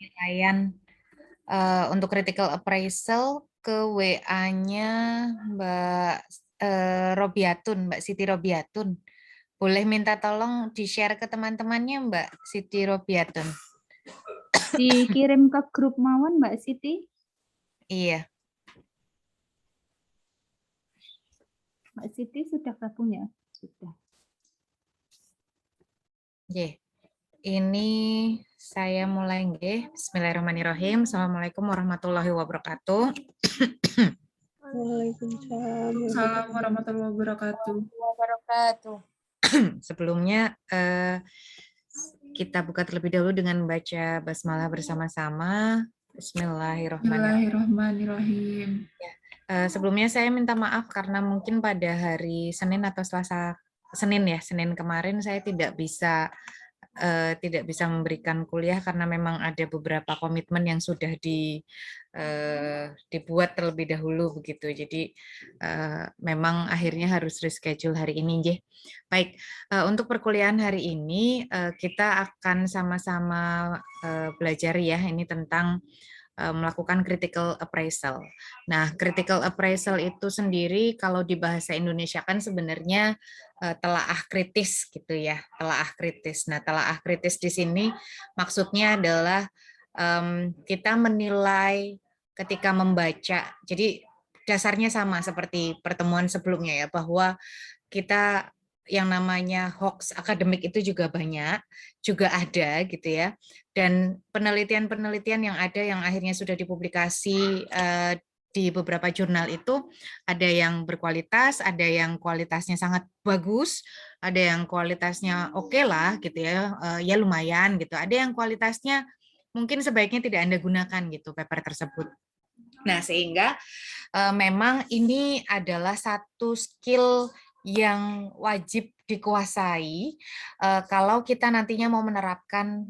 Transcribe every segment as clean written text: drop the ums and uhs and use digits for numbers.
penilaian untuk critical appraisal ke WA-nya Mbak Robiatun, Mbak Siti Robiatun. Boleh minta tolong di-share ke teman-temannya Mbak Siti Robiatun. Dikirim ke grup mawon Mbak Siti. Iya. Mbak Siti sudah gabung ya? Sudah. Oke. Ini saya mulai nggih. Bismillahirrahmanirrahim. Assalamualaikum warahmatullahi wabarakatuh. Waalaikumsalam warahmatullahi wabarakatuh. Sebelumnya kita buka terlebih dahulu dengan membaca basmalah bersama-sama. Bismillahirrahmanirrahim. Bismillahirrahmanirrahim. Sebelumnya saya minta maaf karena mungkin pada hari Senin atau Selasa, Senin kemarin saya tidak bisa memberikan kuliah karena memang ada beberapa komitmen yang sudah dibuat terlebih dahulu begitu. Jadi memang akhirnya harus reschedule hari ini, nggih. Baik, untuk perkuliahan hari ini kita akan sama-sama belajar ya ini tentang melakukan critical appraisal. Nah, critical appraisal itu sendiri kalau di bahasa Indonesia kan sebenarnya telaah kritis gitu ya, telaah kritis. Nah, telaah kritis di sini maksudnya adalah kita menilai ketika membaca. Jadi dasarnya sama seperti pertemuan sebelumnya ya, bahwa kita yang namanya hoax akademik itu juga banyak, juga ada gitu ya. Dan penelitian-penelitian yang ada yang akhirnya sudah dipublikasi di beberapa jurnal itu ada yang berkualitas, ada yang kualitasnya sangat bagus, ada yang kualitasnya oke lah gitu ya, ya lumayan gitu. Ada yang kualitasnya mungkin sebaiknya tidak Anda gunakan gitu paper tersebut. Nah, sehingga memang ini adalah satu skill yang wajib dikuasai kalau kita nantinya mau menerapkan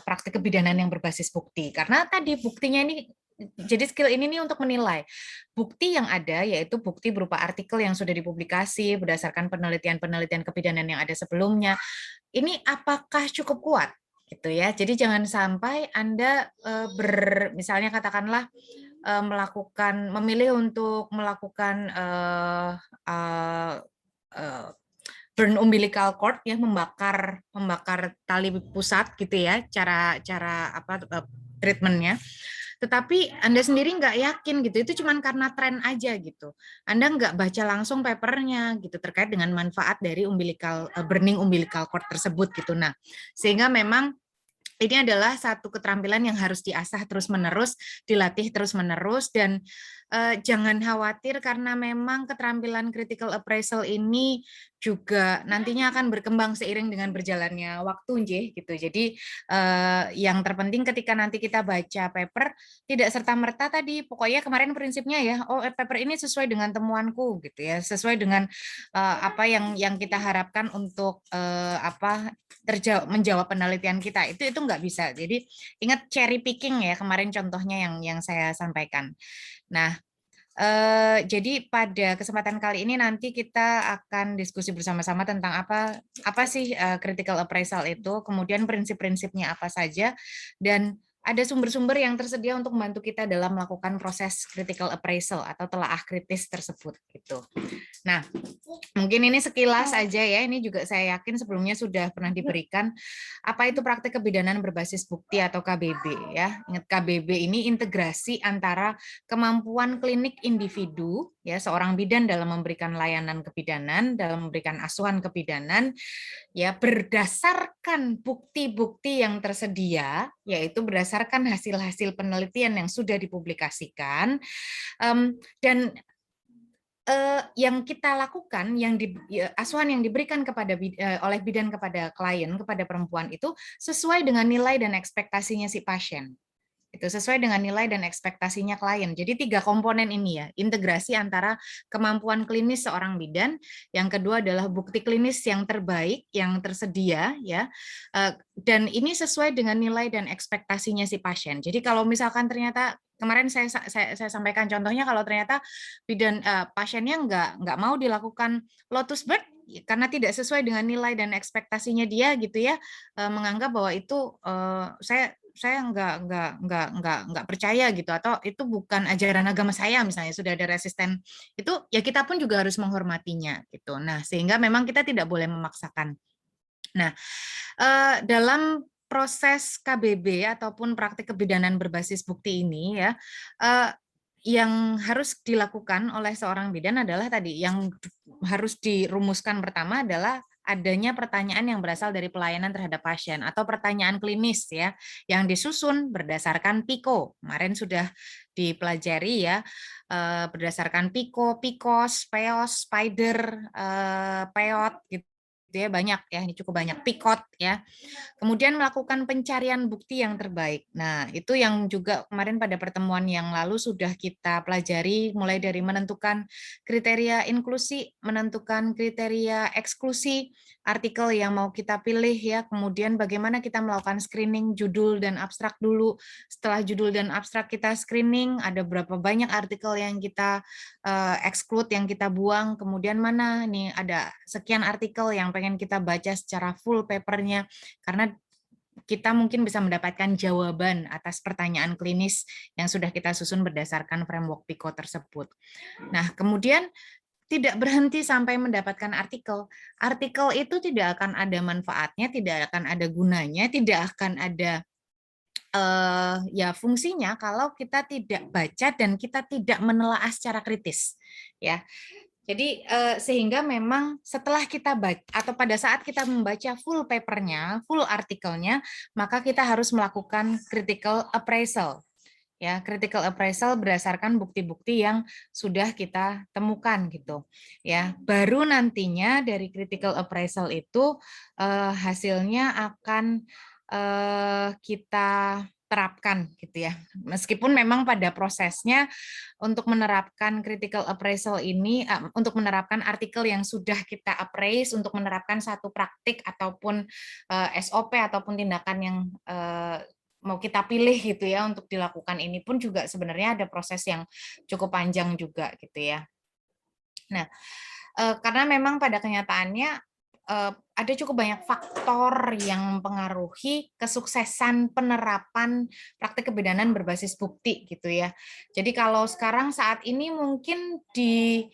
praktik kebidanan yang berbasis bukti. Karena tadi buktinya ini, jadi skill ini nih untuk menilai. Bukti yang ada yaitu bukti berupa artikel yang sudah dipublikasi berdasarkan penelitian-penelitian kebidanan yang ada sebelumnya. Ini apakah cukup kuat? Gitu ya. Jadi jangan sampai Anda misalnya katakanlah memilih untuk melakukan burn umbilical cord ya, membakar tali pusat gitu ya, cara treatmentnya. Tetapi Anda sendiri nggak yakin gitu, itu cuma karena tren aja gitu. Anda nggak baca langsung papernya gitu terkait dengan manfaat dari burning umbilical cord tersebut gitu. Nah, sehingga memang ini adalah satu keterampilan yang harus diasah terus-menerus, dilatih terus-menerus, dan jangan khawatir karena memang keterampilan critical appraisal ini juga nantinya akan berkembang seiring dengan berjalannya waktu, nggih, gitu. Jadi yang terpenting ketika nanti kita baca paper, tidak serta-merta tadi, pokoknya kemarin prinsipnya ya, oh paper ini sesuai dengan temuanku, gitu ya, sesuai dengan apa yang kita harapkan untuk menjawab penelitian kita, itu nggak bisa. Jadi ingat cherry picking ya, kemarin contohnya yang saya sampaikan. Nah, jadi pada kesempatan kali ini nanti kita akan diskusi bersama-sama tentang apa sih critical appraisal itu, kemudian prinsip-prinsipnya apa saja, dan ada sumber-sumber yang tersedia untuk membantu kita dalam melakukan proses critical appraisal atau telaah kritis tersebut gitu. Nah, mungkin ini sekilas aja ya, ini juga saya yakin sebelumnya sudah pernah diberikan apa itu praktik kebidanan berbasis bukti atau KBB ya. Ingat KBB ini integrasi antara kemampuan klinik individu ya seorang bidan dalam memberikan layanan kebidanan, dalam memberikan asuhan kebidanan ya berdasarkan bukti-bukti yang tersedia, yaitu berdasarkan hasil-hasil penelitian yang sudah dipublikasikan, dan yang kita lakukan, asuhan yang diberikan oleh bidan kepada klien, kepada perempuan itu sesuai dengan nilai dan ekspektasinya si pasien. Itu sesuai dengan nilai dan ekspektasinya klien. Jadi 3 komponen ini ya, integrasi antara kemampuan klinis seorang bidan, yang kedua adalah bukti klinis yang terbaik yang tersedia ya. Dan ini sesuai dengan nilai dan ekspektasinya si pasien. Jadi kalau misalkan ternyata kemarin saya sampaikan contohnya kalau ternyata bidan pasiennya nggak mau dilakukan lotus birth karena tidak sesuai dengan nilai dan ekspektasinya dia gitu ya, menganggap bahwa itu saya nggak percaya gitu, atau itu bukan ajaran agama saya misalnya, sudah ada resisten itu, ya kita pun juga harus menghormatinya gitu. Nah, sehingga memang kita tidak boleh memaksakan. Nah, dalam proses KBB ataupun praktik kebidanan berbasis bukti ini ya, yang harus dilakukan oleh seorang bidan adalah tadi yang harus dirumuskan pertama adalah adanya pertanyaan yang berasal dari pelayanan terhadap pasien atau pertanyaan klinis ya, yang disusun berdasarkan PICO. Kemarin sudah dipelajari ya, berdasarkan PICO, PICOS, PEOS, SPIDER, PEOT gitu ya, banyak ya, ini cukup banyak, PICOT ya. Kemudian melakukan pencarian bukti yang terbaik. Nah, itu yang juga kemarin pada pertemuan yang lalu sudah kita pelajari, mulai dari menentukan kriteria inklusi, menentukan kriteria eksklusi, artikel yang mau kita pilih ya, kemudian bagaimana kita melakukan screening judul dan abstrak dulu. Setelah judul dan abstrak kita screening, ada berapa banyak artikel yang kita exclude, yang kita buang, kemudian mana nih ada sekian artikel yang pengen kita baca secara full papernya, karena kita mungkin bisa mendapatkan jawaban atas pertanyaan klinis yang sudah kita susun berdasarkan framework PICO tersebut. Nah, kemudian tidak berhenti sampai mendapatkan artikel. Artikel itu tidak akan ada manfaatnya, tidak akan ada gunanya, tidak akan ada ya fungsinya kalau kita tidak baca dan kita tidak menelaah secara kritis, ya. Jadi sehingga memang setelah kita baca atau pada saat kita membaca full papernya, full artikelnya, maka kita harus melakukan critical appraisal. Ya, critical appraisal berdasarkan bukti-bukti yang sudah kita temukan gitu. Ya, baru nantinya dari critical appraisal itu hasilnya akan kita terapkan gitu ya. Meskipun memang pada prosesnya untuk menerapkan critical appraisal ini, untuk menerapkan artikel yang sudah kita appraise, untuk menerapkan satu praktik ataupun SOP ataupun tindakan yang mau kita pilih gitu ya untuk dilakukan ini pun juga sebenarnya ada proses yang cukup panjang juga gitu ya. Nah, karena memang pada kenyataannya ada cukup banyak faktor yang mempengaruhi kesuksesan penerapan praktik kebidanan berbasis bukti gitu ya. Jadi kalau sekarang saat ini mungkin di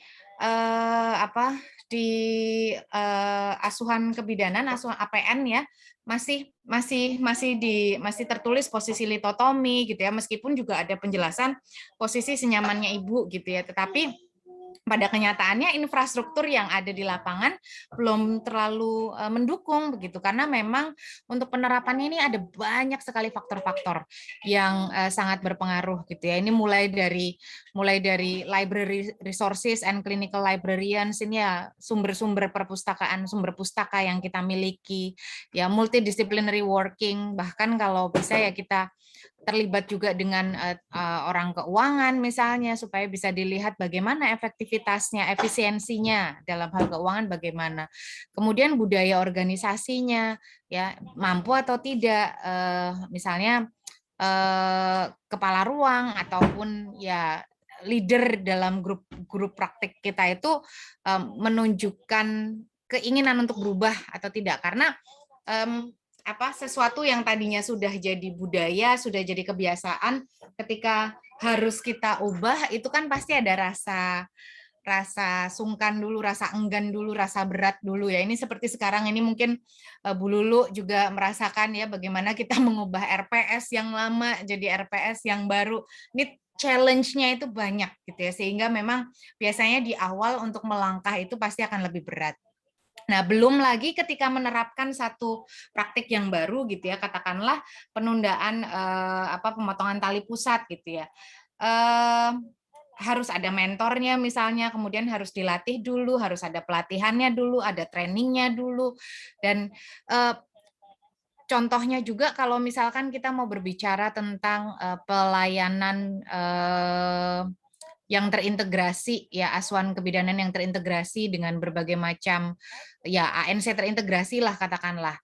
asuhan kebidanan, asuhan APN ya, masih tertulis posisi litotomi gitu ya, meskipun juga ada penjelasan posisi senyamannya ibu gitu ya, tetapi pada kenyataannya infrastruktur yang ada di lapangan belum terlalu mendukung begitu, karena memang untuk penerapannya ini ada banyak sekali faktor-faktor yang sangat berpengaruh gitu ya. Ini mulai dari library resources and clinical librarians, ini ya sumber-sumber perpustakaan, sumber pustaka yang kita miliki, ya multidisciplinary working, bahkan kalau bisa ya kita terlibat juga dengan orang keuangan misalnya, supaya bisa dilihat bagaimana efektivitasnya, efisiensinya dalam hal keuangan bagaimana. Kemudian budaya organisasinya, ya mampu atau tidak, misalnya kepala ruang ataupun ya leader dalam grup praktik kita itu menunjukkan keinginan untuk berubah atau tidak, karena sesuatu yang tadinya sudah jadi budaya, sudah jadi kebiasaan, ketika harus kita ubah itu kan pasti ada rasa sungkan dulu, rasa enggan dulu, rasa berat dulu ya. Ini seperti sekarang ini mungkin Bu Lulu juga merasakan ya bagaimana kita mengubah RPS yang lama jadi RPS yang baru. Ini challenge-nya itu banyak gitu ya, sehingga memang biasanya di awal untuk melangkah itu pasti akan lebih berat. Nah, belum lagi ketika menerapkan satu praktik yang baru gitu ya, katakanlah penundaan pemotongan tali pusat gitu ya. Harus ada mentornya misalnya, kemudian harus dilatih dulu, harus ada pelatihannya dulu, ada trainingnya dulu, dan contohnya juga kalau misalkan kita mau berbicara tentang pelayanan yang terintegrasi ya, asuhan kebidanan yang terintegrasi dengan berbagai macam ya ANC terintegrasi lah katakanlah,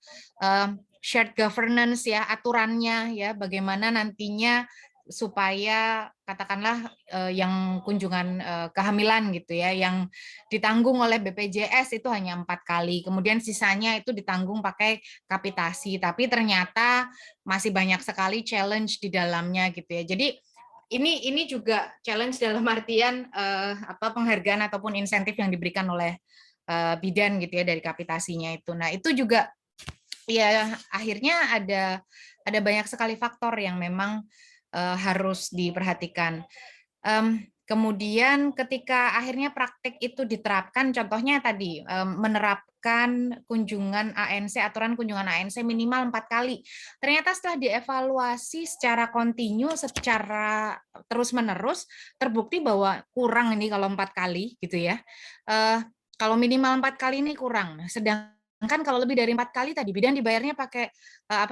shared governance ya, aturannya ya, bagaimana nantinya supaya katakanlah yang kunjungan kehamilan gitu ya, yang ditanggung oleh BPJS itu hanya 4 kali, kemudian sisanya itu ditanggung pakai kapitasi, tapi ternyata masih banyak sekali challenge di dalamnya gitu ya. Jadi ini juga challenge dalam artian penghargaan ataupun insentif yang diberikan oleh bidan gitu ya dari kapitasinya itu. Nah itu juga ya akhirnya ada banyak sekali faktor yang memang harus diperhatikan. Kemudian ketika akhirnya praktik itu diterapkan, contohnya tadi menerapkan kunjungan ANC, aturan kunjungan ANC minimal 4 kali. Ternyata setelah dievaluasi secara kontinu, secara terus-menerus, terbukti bahwa kurang ini kalau 4 kali gitu ya. Kalau minimal 4 kali ini kurang. Sedangkan kalau lebih dari 4 kali tadi bidan dibayarnya pakai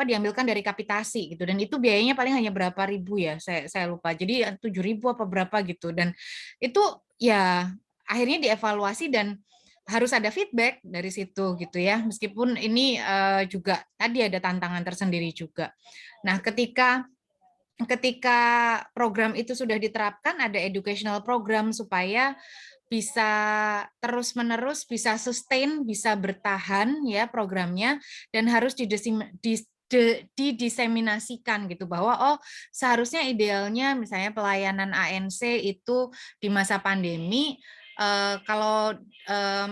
diambilkan dari kapitasi gitu, dan itu biayanya paling hanya berapa ribu ya, saya lupa. Jadi 7.000 apa berapa gitu, dan itu ya akhirnya dievaluasi dan harus ada feedback dari situ gitu ya. Meskipun ini juga tadi ada tantangan tersendiri juga. Nah, ketika program itu sudah diterapkan, ada educational program supaya bisa terus-menerus, bisa sustain, bisa bertahan ya programnya, dan harus didiseminasikan gitu, bahwa oh seharusnya idealnya misalnya pelayanan ANC itu di masa pandemi, kalau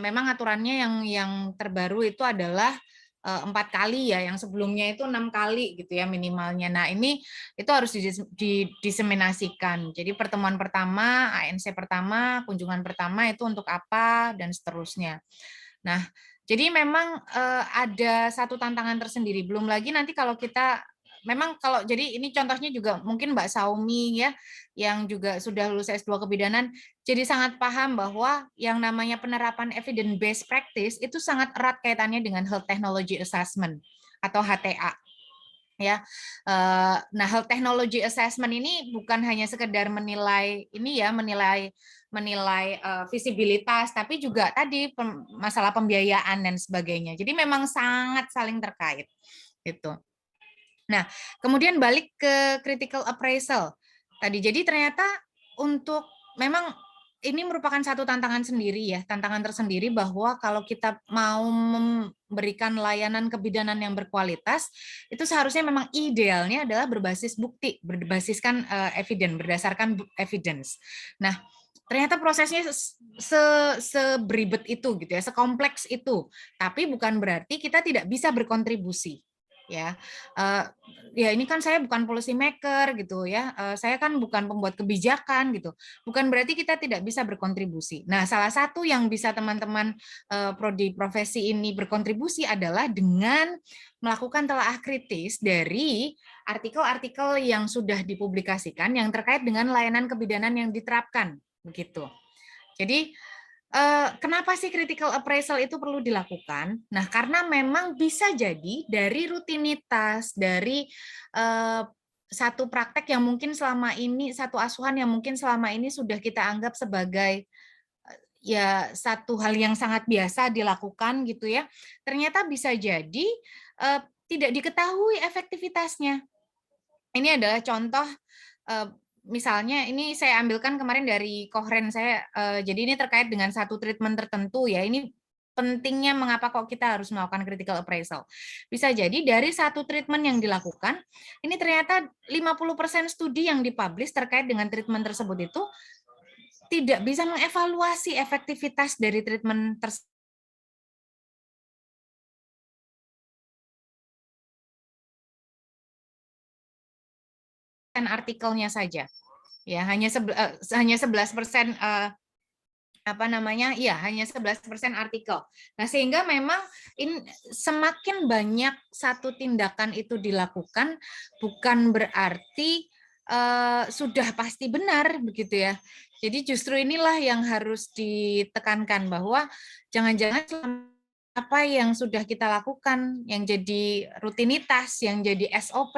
memang aturannya yang terbaru itu adalah 4 kali ya, yang sebelumnya itu 6 kali gitu ya minimalnya. Nah ini itu harus didiseminasikan. Jadi pertemuan pertama, ANC pertama, kunjungan pertama itu untuk apa, dan seterusnya. Nah, jadi memang ada satu tantangan tersendiri. Belum lagi nanti kalau kita memang kalau jadi ini contohnya juga mungkin Mbak Saumi ya, yang juga sudah lulus S2 kebidanan, jadi sangat paham bahwa yang namanya penerapan evidence based practice itu sangat erat kaitannya dengan health technology assessment atau HTA. Ya, nah health technology assessment ini bukan hanya sekedar menilai ini ya, menilai visibilitas, tapi juga tadi masalah pembiayaan dan sebagainya. Jadi memang sangat saling terkait gitu. Nah, kemudian balik ke critical appraisal tadi. Jadi ternyata untuk memang ini merupakan satu tantangan sendiri ya, tantangan tersendiri bahwa kalau kita mau memberikan layanan kebidanan yang berkualitas, itu seharusnya memang idealnya adalah berbasis bukti, berbasiskan evidence, berdasarkan evidence. Nah, ternyata prosesnya seberibet itu gitu ya, sekompleks itu. Tapi bukan berarti kita tidak bisa berkontribusi. Ya, ya ini kan saya bukan policy maker gitu ya, saya kan bukan pembuat kebijakan gitu, bukan berarti kita tidak bisa berkontribusi. Nah, salah satu yang bisa teman-teman prodi profesi ini berkontribusi adalah dengan melakukan telaah kritis dari artikel-artikel yang sudah dipublikasikan yang terkait dengan layanan kebidanan yang diterapkan begitu. Jadi kenapa sih critical appraisal itu perlu dilakukan? Nah, karena memang bisa jadi dari rutinitas, dari satu praktek yang mungkin selama ini, satu asuhan yang mungkin selama ini sudah kita anggap sebagai ya satu hal yang sangat biasa dilakukan gitu ya, ternyata bisa jadi tidak diketahui efektivitasnya. Ini adalah contoh misalnya ini saya ambilkan kemarin dari Kohren saya, jadi ini terkait dengan satu treatment tertentu ya, ini pentingnya mengapa kok kita harus melakukan critical appraisal. Bisa jadi dari satu treatment yang dilakukan, ini ternyata 50% studi yang dipublish terkait dengan treatment tersebut itu tidak bisa mengevaluasi efektivitas dari treatment tersebut. Artikelnya saja. Ya, hanya 11% hanya 11% artikel. Nah, sehingga memang semakin banyak satu tindakan itu dilakukan, bukan berarti sudah pasti benar begitu ya. Jadi justru inilah yang harus ditekankan, bahwa jangan-jangan apa yang sudah kita lakukan, yang jadi rutinitas, yang jadi SOP,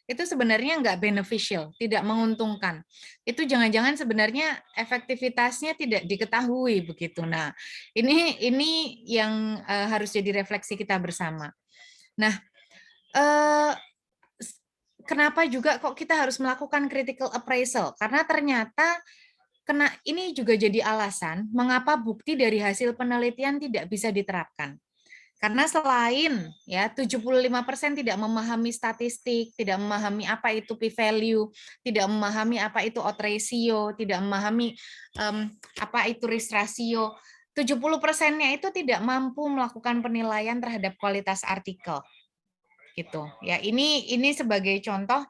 itu sebenarnya nggak beneficial, tidak menguntungkan. Itu jangan-jangan sebenarnya efektivitasnya tidak diketahui begitu. Nah, ini yang harus jadi refleksi kita bersama. Nah, kenapa juga kok kita harus melakukan critical appraisal? Karena ternyata ini juga jadi alasan mengapa bukti dari hasil penelitian tidak bisa diterapkan. Karena selain ya 75% tidak memahami statistik, tidak memahami apa itu p-value, tidak memahami apa itu odds ratio, tidak memahami apa itu risk ratio, 70%-nya itu tidak mampu melakukan penilaian terhadap kualitas artikel. Gitu. Ya, ini sebagai contoh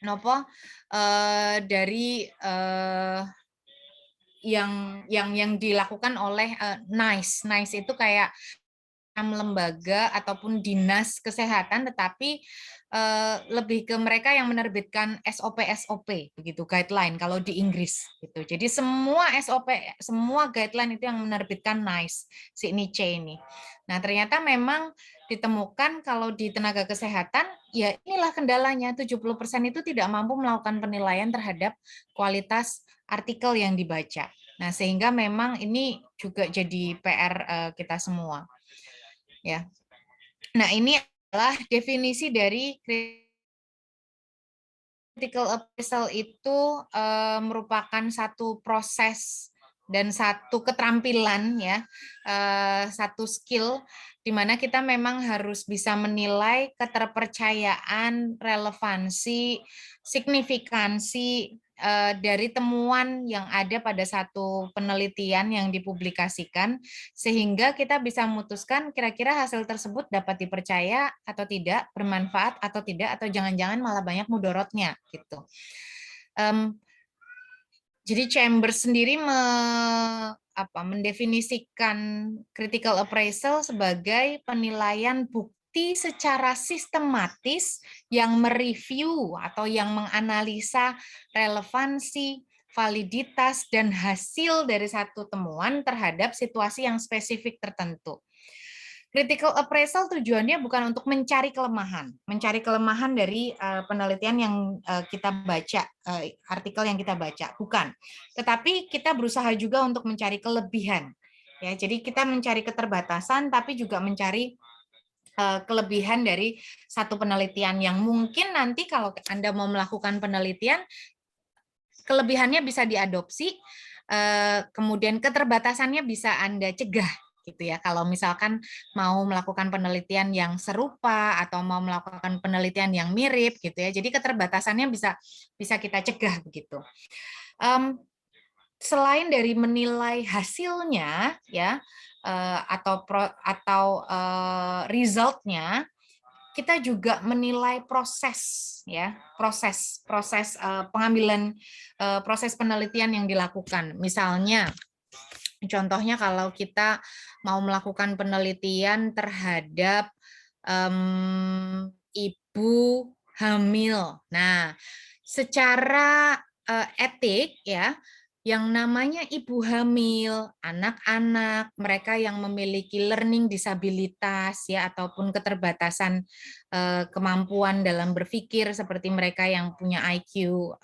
nopo dari yang dilakukan oleh NICE. NICE itu kayak lembaga ataupun dinas kesehatan, tetapi lebih ke mereka yang menerbitkan SOP begitu, guideline kalau di Inggris gitu. Jadi semua SOP, semua guideline itu yang menerbitkan NICE, si NICE ini. Nah, ternyata memang ditemukan kalau di tenaga kesehatan, ya inilah kendalanya, 70% itu tidak mampu melakukan penilaian terhadap kualitas artikel yang dibaca. Nah, sehingga memang ini juga jadi PR kita semua. Ya. Nah, ini adalah definisi dari critical appraisal itu merupakan satu proses dan satu keterampilan ya, satu skill di mana kita memang harus bisa menilai keterpercayaan, relevansi, signifikansi dari temuan yang ada pada satu penelitian yang dipublikasikan, sehingga kita bisa memutuskan kira-kira hasil tersebut dapat dipercaya atau tidak, bermanfaat atau tidak, atau jangan-jangan malah banyak mudorotnya gitu. Jadi Chambers sendiri mendefinisikan critical appraisal sebagai penilaian bukti secara sistematis yang mereview atau yang menganalisa relevansi, validitas, dan hasil dari satu temuan terhadap situasi yang spesifik tertentu. Critical appraisal tujuannya bukan untuk mencari kelemahan dari penelitian yang kita baca, artikel yang kita baca, bukan. Tetapi kita berusaha juga untuk mencari kelebihan. Ya, jadi kita mencari keterbatasan, tapi juga mencari kelebihan dari satu penelitian yang mungkin nanti kalau Anda mau melakukan penelitian, kelebihannya bisa diadopsi, kemudian keterbatasannya bisa Anda cegah. Gitu ya, kalau misalkan mau melakukan penelitian yang serupa atau mau melakukan penelitian yang mirip gitu ya, jadi keterbatasannya bisa kita cegah begitu. Selain dari menilai hasilnya ya atau resultnya, kita juga menilai proses ya, proses pengambilan proses penelitian yang dilakukan. Misalnya contohnya kalau kita mau melakukan penelitian terhadap ibu hamil. Nah, secara etik ya, yang namanya ibu hamil, anak-anak, mereka yang memiliki learning disabilitas ya ataupun keterbatasan kemampuan dalam berpikir seperti mereka yang punya IQ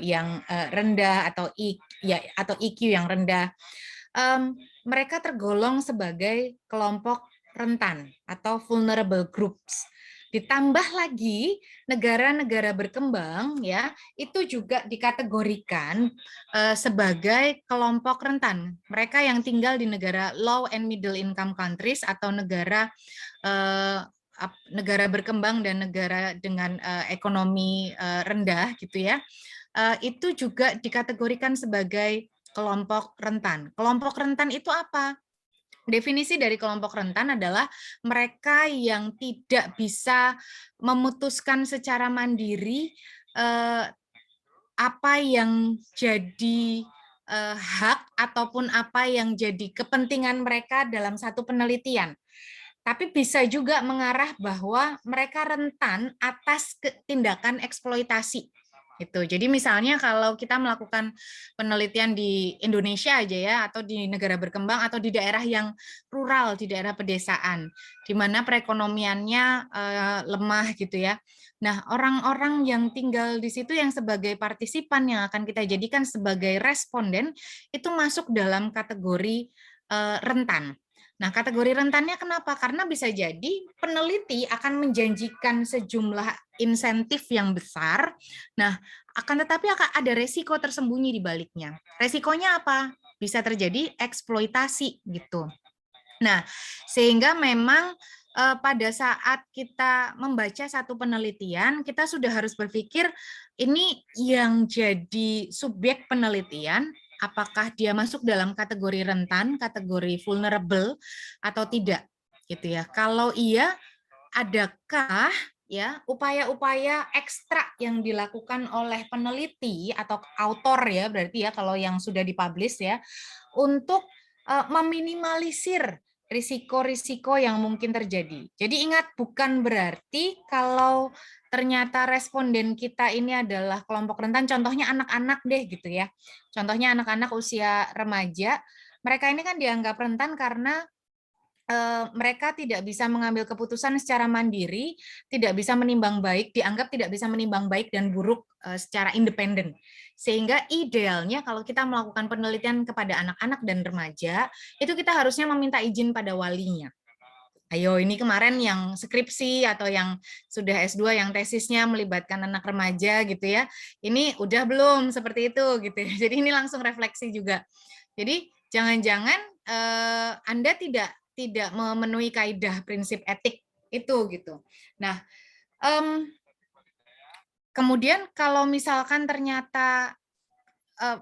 yang rendah atau IQ yang rendah. Mereka tergolong sebagai kelompok rentan atau vulnerable groups. Ditambah lagi negara-negara berkembang ya, itu juga dikategorikan sebagai kelompok rentan. Mereka yang tinggal di negara low and middle income countries atau negara berkembang dan negara dengan ekonomi rendah gitu ya. Itu juga dikategorikan sebagai kelompok rentan. Kelompok rentan itu apa? Definisi dari kelompok rentan adalah mereka yang tidak bisa memutuskan secara mandiri apa yang jadi hak ataupun apa yang jadi kepentingan mereka dalam satu penelitian. Tapi bisa juga mengarah bahwa mereka rentan atas tindakan eksploitasi. Gitu. Jadi misalnya kalau kita melakukan penelitian di Indonesia aja ya, atau di negara berkembang, atau di daerah yang rural, di daerah pedesaan, di mana perekonomiannya lemah gitu ya. Nah, orang-orang yang tinggal di situ yang sebagai partisipan yang akan kita jadikan sebagai responden, itu masuk dalam kategori rentan. Nah, kategori rentannya kenapa? Karena bisa jadi peneliti akan menjanjikan sejumlah insentif yang besar. Nah, akan tetapi akan ada resiko tersembunyi di baliknya. Resikonya apa? Bisa terjadi eksploitasi gitu. Nah, sehingga memang pada saat kita membaca satu penelitian, kita sudah harus berpikir ini yang jadi subjek penelitian, apakah dia masuk dalam kategori rentan, kategori vulnerable atau tidak, gitu ya. Kalau iya, adakah ya upaya-upaya ekstra yang dilakukan oleh peneliti atau autor ya berarti ya kalau yang sudah dipublish ya untuk meminimalisir risiko-risiko yang mungkin terjadi. Jadi ingat, bukan berarti kalau ternyata responden kita ini adalah kelompok rentan, contohnya anak-anak deh gitu ya. Contohnya anak-anak usia remaja, mereka ini kan dianggap rentan karena mereka tidak bisa mengambil keputusan secara mandiri, tidak bisa menimbang baik, dianggap tidak bisa menimbang baik dan buruk secara independen. Sehingga idealnya kalau kita melakukan penelitian kepada anak-anak dan remaja, itu kita harusnya meminta izin pada walinya. Ayo, ini kemarin yang skripsi atau yang sudah S2 yang tesisnya melibatkan anak remaja gitu ya. Ini udah belum seperti itu gitu ya. Jadi ini langsung refleksi juga. Jadi jangan-jangan Anda tidak memenuhi kaidah prinsip etik itu gitu. Nah, kemudian kalau misalkan ternyata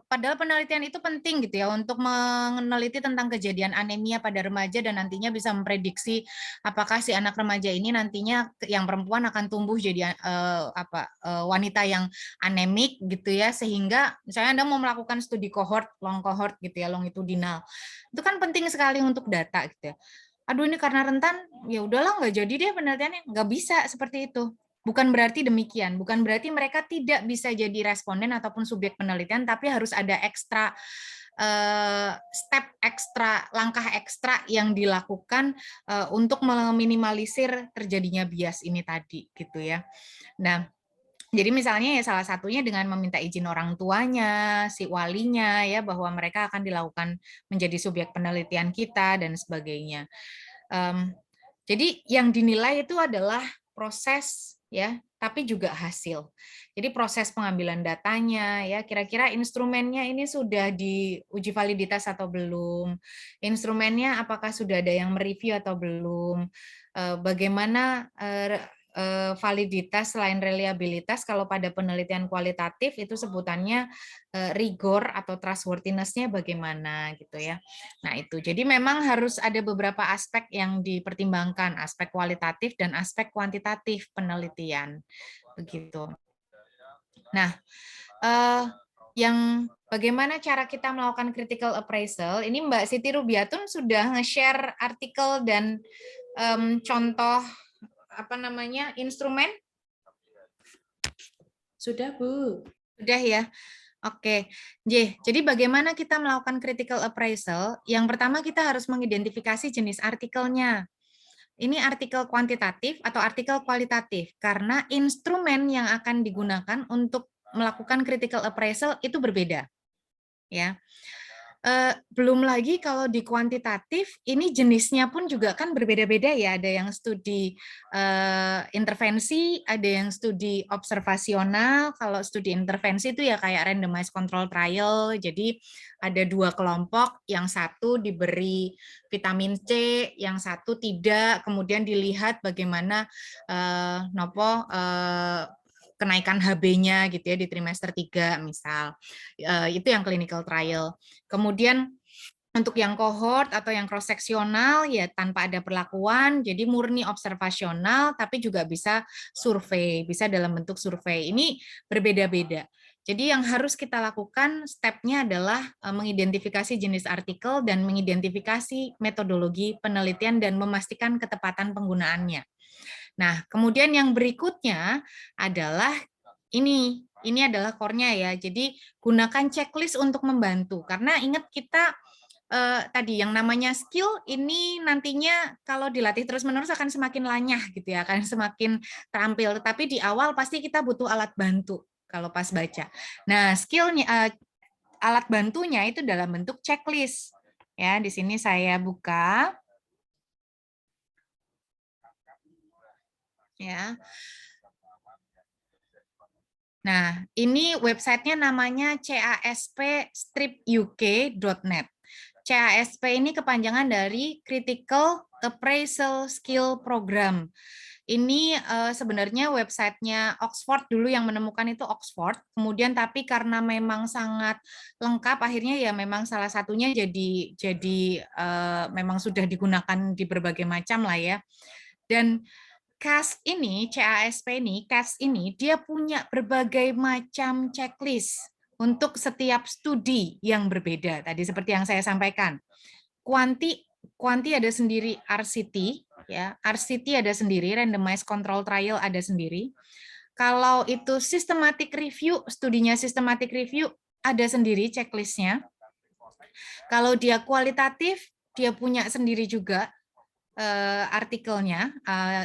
padahal penelitian itu penting gitu ya untuk meneliti tentang kejadian anemia pada remaja dan nantinya bisa memprediksi apakah si anak remaja ini nantinya yang perempuan akan tumbuh jadi wanita yang anemik gitu ya, sehingga misalnya Anda mau melakukan studi kohort, long kohort gitu ya, longitudinal. Itu kan penting sekali untuk data gitu ya. Aduh ini karena rentan, ya udahlah nggak jadi deh penelitiannya, nggak bisa seperti itu. Bukan berarti demikian, bukan berarti mereka tidak bisa jadi responden ataupun subjek penelitian, tapi harus ada ekstra step ekstra, langkah ekstra yang dilakukan untuk meminimalisir terjadinya bias ini tadi, gitu ya. Nah, jadi misalnya ya salah satunya dengan meminta izin orang tuanya, si walinya ya bahwa mereka akan dilakukan menjadi subjek penelitian kita dan sebagainya. Jadi yang dinilai itu adalah proses ya, tapi juga hasil. Jadi proses pengambilan datanya ya, kira-kira instrumennya ini sudah diuji validitas atau belum? Instrumennya apakah sudah ada yang mereview atau belum? Bagaimana validitas selain reliabilitas kalau pada penelitian kualitatif itu sebutannya rigor atau trustworthiness-nya bagaimana gitu ya. Nah, itu. Jadi memang harus ada beberapa aspek yang dipertimbangkan, aspek kualitatif dan aspek kuantitatif penelitian. Begitu. Nah, yang bagaimana cara kita melakukan critical appraisal, ini Mbak Siti Rubiatun sudah nge-share artikel dan contoh instrumen? Sudah, Bu. Sudah ya. Oke, jadi bagaimana kita melakukan critical appraisal? Yang pertama kita harus mengidentifikasi jenis artikelnya. Ini artikel kuantitatif atau artikel kualitatif, karena instrumen yang akan digunakan untuk melakukan critical appraisal itu berbeda. Ya. Belum lagi kalau di kuantitatif, ini jenisnya pun juga kan berbeda-beda ya. Ada yang studi intervensi, ada yang studi observasional. Kalau studi intervensi itu ya kayak randomized control trial. Jadi ada 2 kelompok, yang satu diberi vitamin C, yang satu tidak. Kemudian dilihat bagaimana kenaikan HB-nya gitu ya di trimester 3 misal. Itu yang clinical trial. Kemudian untuk yang cohort atau yang cross seksional ya tanpa ada perlakuan, jadi murni observasional tapi juga bisa survei, bisa dalam bentuk survei. Ini berbeda-beda. Jadi yang harus kita lakukan stepnya adalah mengidentifikasi jenis artikel dan mengidentifikasi metodologi penelitian dan memastikan ketepatan penggunaannya. Nah, kemudian yang berikutnya adalah ini adalah core-nya ya. Jadi gunakan checklist untuk membantu. Karena ingat kita tadi yang namanya skill ini nantinya kalau dilatih terus-menerus akan semakin lanyah gitu ya, akan semakin terampil. Tetapi di awal pasti kita butuh alat bantu kalau pas baca. Nah, skillnya alat bantunya itu dalam bentuk checklist. Ya, di sini saya buka. Ya. Nah, ini websitenya namanya casp-uk.net. CASP ini kepanjangan dari Critical Appraisal Skill Program. Ini sebenarnya websitenya Oxford dulu yang menemukan itu Oxford. Kemudian tapi karena memang sangat lengkap, akhirnya ya memang salah satunya jadi memang sudah digunakan di berbagai macam lah ya. Dan CASP ini, CASP ini, dia punya berbagai macam checklist untuk setiap studi yang berbeda. Tadi seperti yang saya sampaikan. Kuanti ada sendiri RCT, ya. RCT ada sendiri, randomized control trial ada sendiri. Kalau itu systematic review, studinya systematic review ada sendiri checklistnya. Kalau dia kualitatif, dia punya sendiri juga artikelnya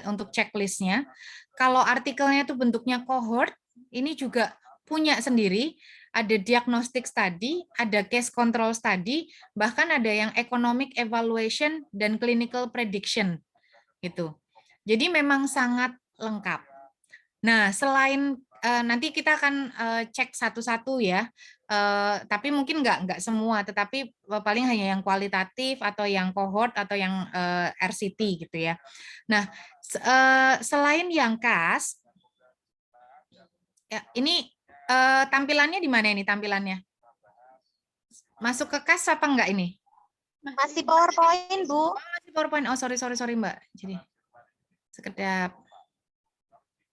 untuk checklistnya. Kalau artikelnya itu bentuknya cohort, ini juga punya sendiri. Ada diagnostic study, ada case control study, bahkan ada yang economic evaluation dan clinical prediction gitu. Jadi memang sangat lengkap. Nah, selain nanti kita akan cek satu-satu ya, tapi mungkin nggak semua, tetapi paling hanya yang kualitatif atau yang cohort atau yang RCT gitu ya. Nah, selain yang CAS, ya, ini tampilannya di mana ini tampilannya? Masuk ke CAS apa enggak ini? Masih PowerPoint, Bu. Masih PowerPoint. Oh, sorry Mbak. Jadi sekedap.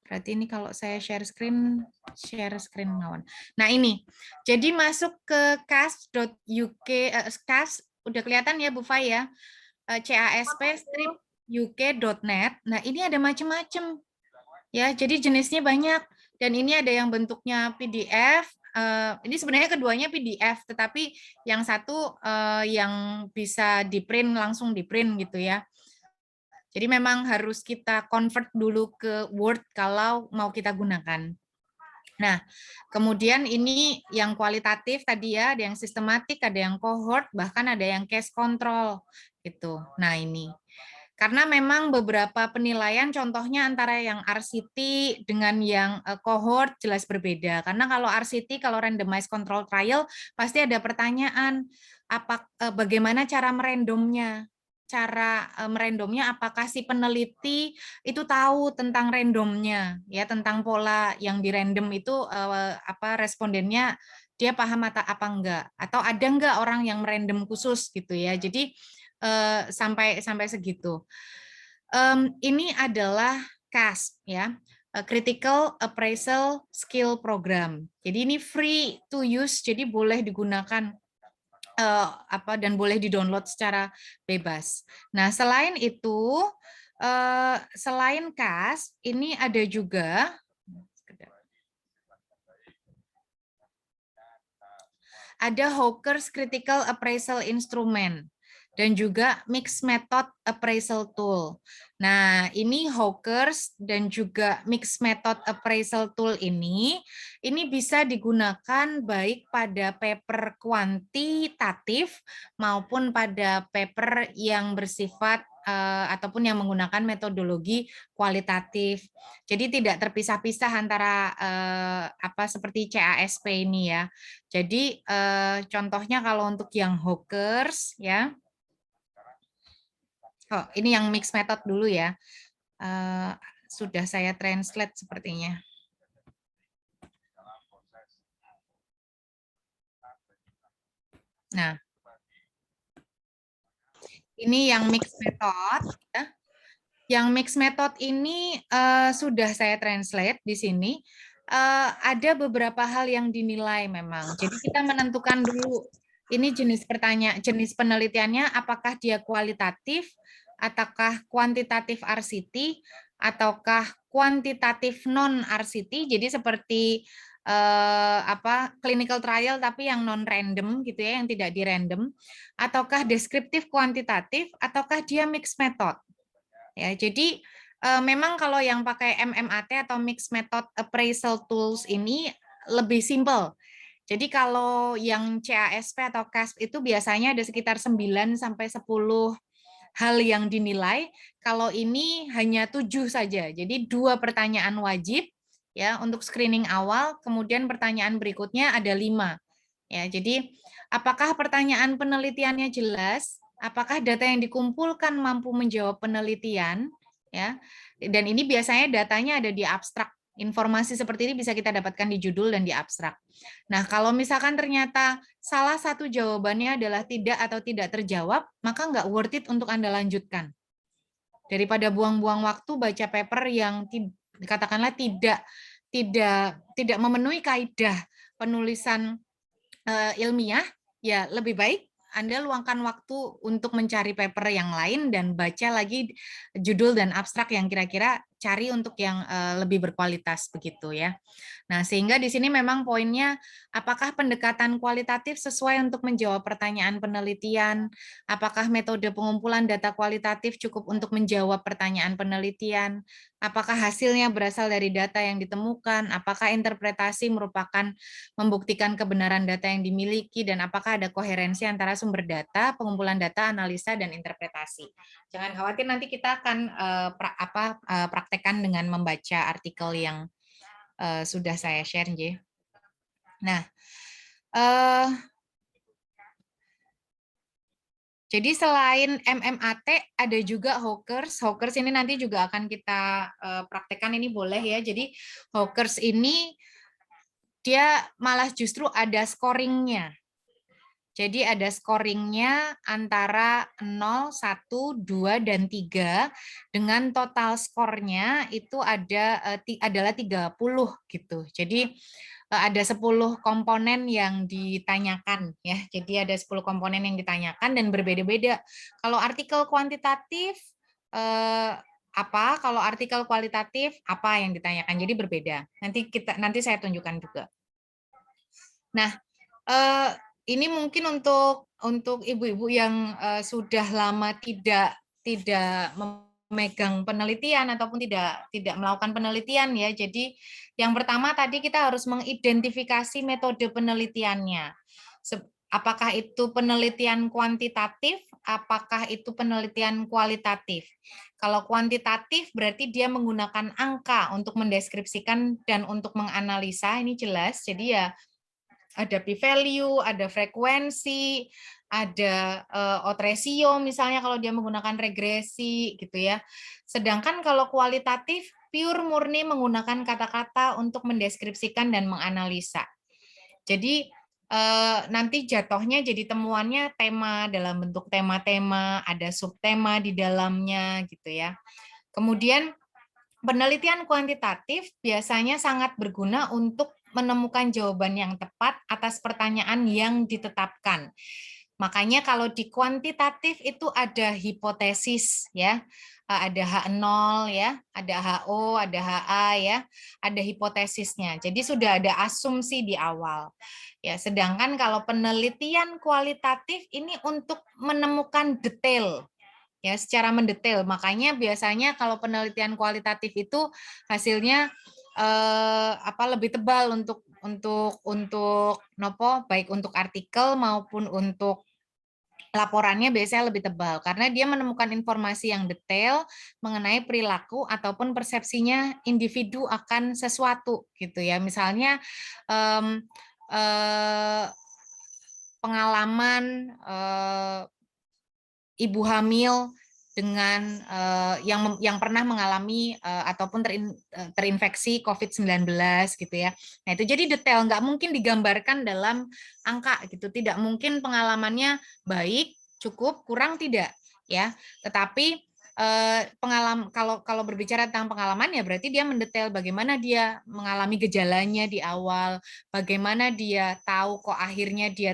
Berarti ini kalau saya share screen ngawan. Nah ini, jadi masuk ke cas.uk, cas udah kelihatan ya Bu Fai ya, casp-uk.net. Nah ini ada macam-macam ya, jadi jenisnya banyak dan ini ada yang bentuknya PDF. Ini sebenarnya keduanya PDF, tetapi yang satu yang bisa langsung di print gitu ya. Jadi memang harus kita convert dulu ke Word kalau mau kita gunakan. Nah, kemudian ini yang kualitatif tadi ya, ada yang sistematik, ada yang cohort, bahkan ada yang case control gitu. Nah, ini. Karena memang beberapa penilaian contohnya antara yang RCT dengan yang cohort jelas berbeda. Karena kalau RCT, kalau randomized control trial pasti ada pertanyaan bagaimana cara merandomnya. Cara merandomnya apakah si peneliti itu tahu tentang randomnya ya, tentang pola yang di random itu respondennya dia paham apa enggak, atau ada enggak orang yang merandom khusus gitu ya. Jadi sampai segitu. Ini adalah CASP ya, Critical Appraisal Skill Program. Jadi ini free to use, jadi boleh digunakan dan boleh di-download secara bebas. Nah, selain itu, selain CASP, ini ada juga Hawker's Critical Appraisal Instrument dan juga Mixed Method Appraisal Tool. Nah, ini Hawker's dan juga Mixed Method Appraisal Tool ini bisa digunakan baik pada paper kuantitatif maupun pada paper yang bersifat ataupun yang menggunakan metodologi kualitatif. Jadi tidak terpisah-pisah antara seperti CASP ini ya. Jadi contohnya kalau untuk yang Hawker's ya. Oh, ini yang mix method dulu ya. Sudah saya translate sepertinya. Nah, ini yang mix method. Ya. Yang mix method ini sudah saya translate di sini. Ada beberapa hal yang dinilai memang. Jadi kita menentukan dulu ini jenis penelitiannya apakah dia kualitatif, ataukah kuantitatif RCT, ataukah kuantitatif non RCT. Jadi seperti clinical trial tapi yang non random gitu ya, yang tidak di random, ataukah deskriptif kuantitatif, ataukah dia mixed method. Ya, jadi memang kalau yang pakai MMAT atau mixed method appraisal tools ini lebih simple. Jadi kalau yang CASP atau CASP itu biasanya ada sekitar 9 sampai 10 hal yang dinilai kalau ini hanya 7 saja. Jadi 2 pertanyaan wajib ya untuk screening awal, kemudian pertanyaan berikutnya ada 5. Ya, jadi apakah pertanyaan penelitiannya jelas? Apakah data yang dikumpulkan mampu menjawab penelitian? Ya, dan ini biasanya datanya ada di abstrak. Informasi seperti ini bisa kita dapatkan di judul dan di abstrak. Nah, kalau misalkan ternyata salah satu jawabannya adalah tidak atau tidak terjawab, maka nggak worth it untuk Anda lanjutkan. Daripada buang-buang waktu baca paper yang katakanlah tidak memenuhi kaidah penulisan ilmiah, ya lebih baik Anda luangkan waktu untuk mencari paper yang lain dan baca lagi judul dan abstrak yang kira-kira cari untuk yang lebih berkualitas begitu ya. Nah, sehingga di sini memang poinnya apakah pendekatan kualitatif sesuai untuk menjawab pertanyaan penelitian, apakah metode pengumpulan data kualitatif cukup untuk menjawab pertanyaan penelitian, apakah hasilnya berasal dari data yang ditemukan, apakah interpretasi merupakan membuktikan kebenaran data yang dimiliki, dan apakah ada koherensi antara sumber data, pengumpulan data, analisa, dan interpretasi. Jangan khawatir, nanti kita akan praktekkan dengan membaca artikel yang sudah saya share, J. Nah, jadi selain MMAT ada juga Hawkers. Hawkers ini nanti juga akan kita praktekkan, ini boleh ya. Jadi Hawkers ini dia malah justru ada scoringnya. Jadi ada scoringnya antara 0, 1, 2, dan 3 dengan total skornya itu adalah 30 gitu. Jadi ada 10 komponen yang ditanyakan ya. Jadi ada 10 komponen yang ditanyakan dan berbeda-beda. Kalau artikel kuantitatif apa, kalau artikel kualitatif apa yang ditanyakan. Jadi berbeda. Nanti saya tunjukkan juga. Nah, ini mungkin untuk ibu-ibu yang sudah lama tidak memegang penelitian ataupun tidak melakukan penelitian ya. Jadi yang pertama tadi kita harus mengidentifikasi metode penelitiannya. Apakah itu penelitian kuantitatif, apakah itu penelitian kualitatif. Kalau kuantitatif berarti dia menggunakan angka untuk mendeskripsikan dan untuk menganalisa, ini jelas. Jadi ya ada p-value, ada frekuensi, ada odds ratio misalnya kalau dia menggunakan regresi gitu ya. Sedangkan kalau kualitatif pure murni menggunakan kata-kata untuk mendeskripsikan dan menganalisa. Jadi nanti jatuhnya jadi temuannya tema dalam bentuk tema-tema, ada subtema di dalamnya gitu ya. Kemudian penelitian kuantitatif biasanya sangat berguna untuk menemukan jawaban yang tepat atas pertanyaan yang ditetapkan. Makanya kalau di kuantitatif itu ada hipotesis ya, ada H0 ya, ada HO, ada HA ya, ada hipotesisnya. Jadi sudah ada asumsi di awal. Ya, sedangkan kalau penelitian kualitatif ini untuk menemukan detail ya, secara mendetail. Makanya biasanya kalau penelitian kualitatif itu hasilnya lebih tebal untuk baik untuk artikel maupun untuk laporannya biasanya lebih tebal karena dia menemukan informasi yang detail mengenai perilaku ataupun persepsinya individu akan sesuatu gitu ya. Misalnya pengalaman ibu hamil dengan yang pernah mengalami ataupun terinfeksi COVID-19 gitu ya. Nah itu jadi detail, nggak mungkin digambarkan dalam angka gitu. Tidak mungkin pengalamannya baik, cukup, kurang tidak ya. Tetapi pengalaman kalau berbicara tentang pengalaman ya berarti dia mendetail bagaimana dia mengalami gejalanya di awal, bagaimana dia tahu kok akhirnya dia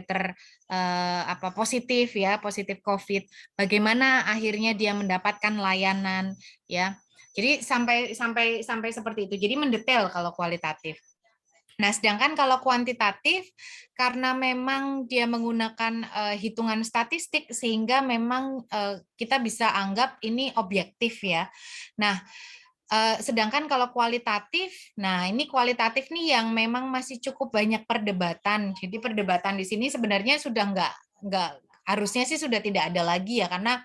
positif ya, positif COVID, bagaimana akhirnya dia mendapatkan layanan ya. Jadi sampai seperti itu. Jadi mendetail kalau kualitatif. Nah, sedangkan kalau kuantitatif karena memang dia menggunakan hitungan statistik sehingga memang kita bisa anggap ini objektif ya. Nah, sedangkan kalau kualitatif, nah ini kualitatif nih yang memang masih cukup banyak perdebatan. Jadi perdebatan di sini sebenarnya sudah nggak harusnya sih sudah tidak ada lagi ya karena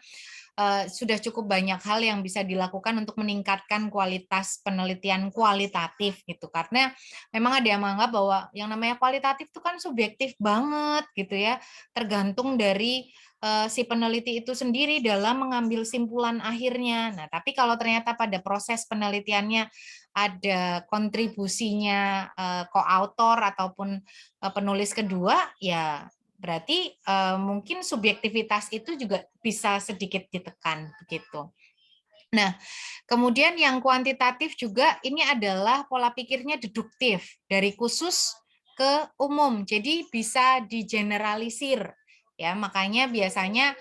sudah cukup banyak hal yang bisa dilakukan untuk meningkatkan kualitas penelitian kualitatif gitu. Karena memang ada yang menganggap bahwa yang namanya kualitatif itu kan subjektif banget gitu ya, tergantung dari si peneliti itu sendiri dalam mengambil simpulan akhirnya. Nah, tapi kalau ternyata pada proses penelitiannya ada kontribusinya koautor ataupun penulis kedua, ya berarti mungkin subjektivitas itu juga bisa sedikit ditekan begitu. Nah, kemudian yang kuantitatif juga ini adalah pola pikirnya deduktif dari khusus ke umum. Jadi bisa digeneralisir ya. Makanya biasanya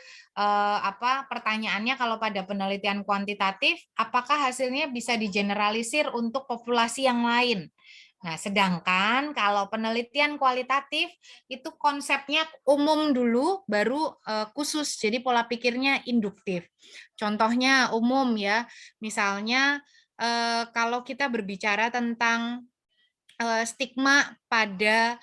pertanyaannya kalau pada penelitian kuantitatif, apakah hasilnya bisa digeneralisir untuk populasi yang lain? Nah, sedangkan kalau penelitian kualitatif itu konsepnya umum dulu, baru khusus. Jadi pola pikirnya induktif. Contohnya umum ya, misalnya kalau kita berbicara tentang stigma pada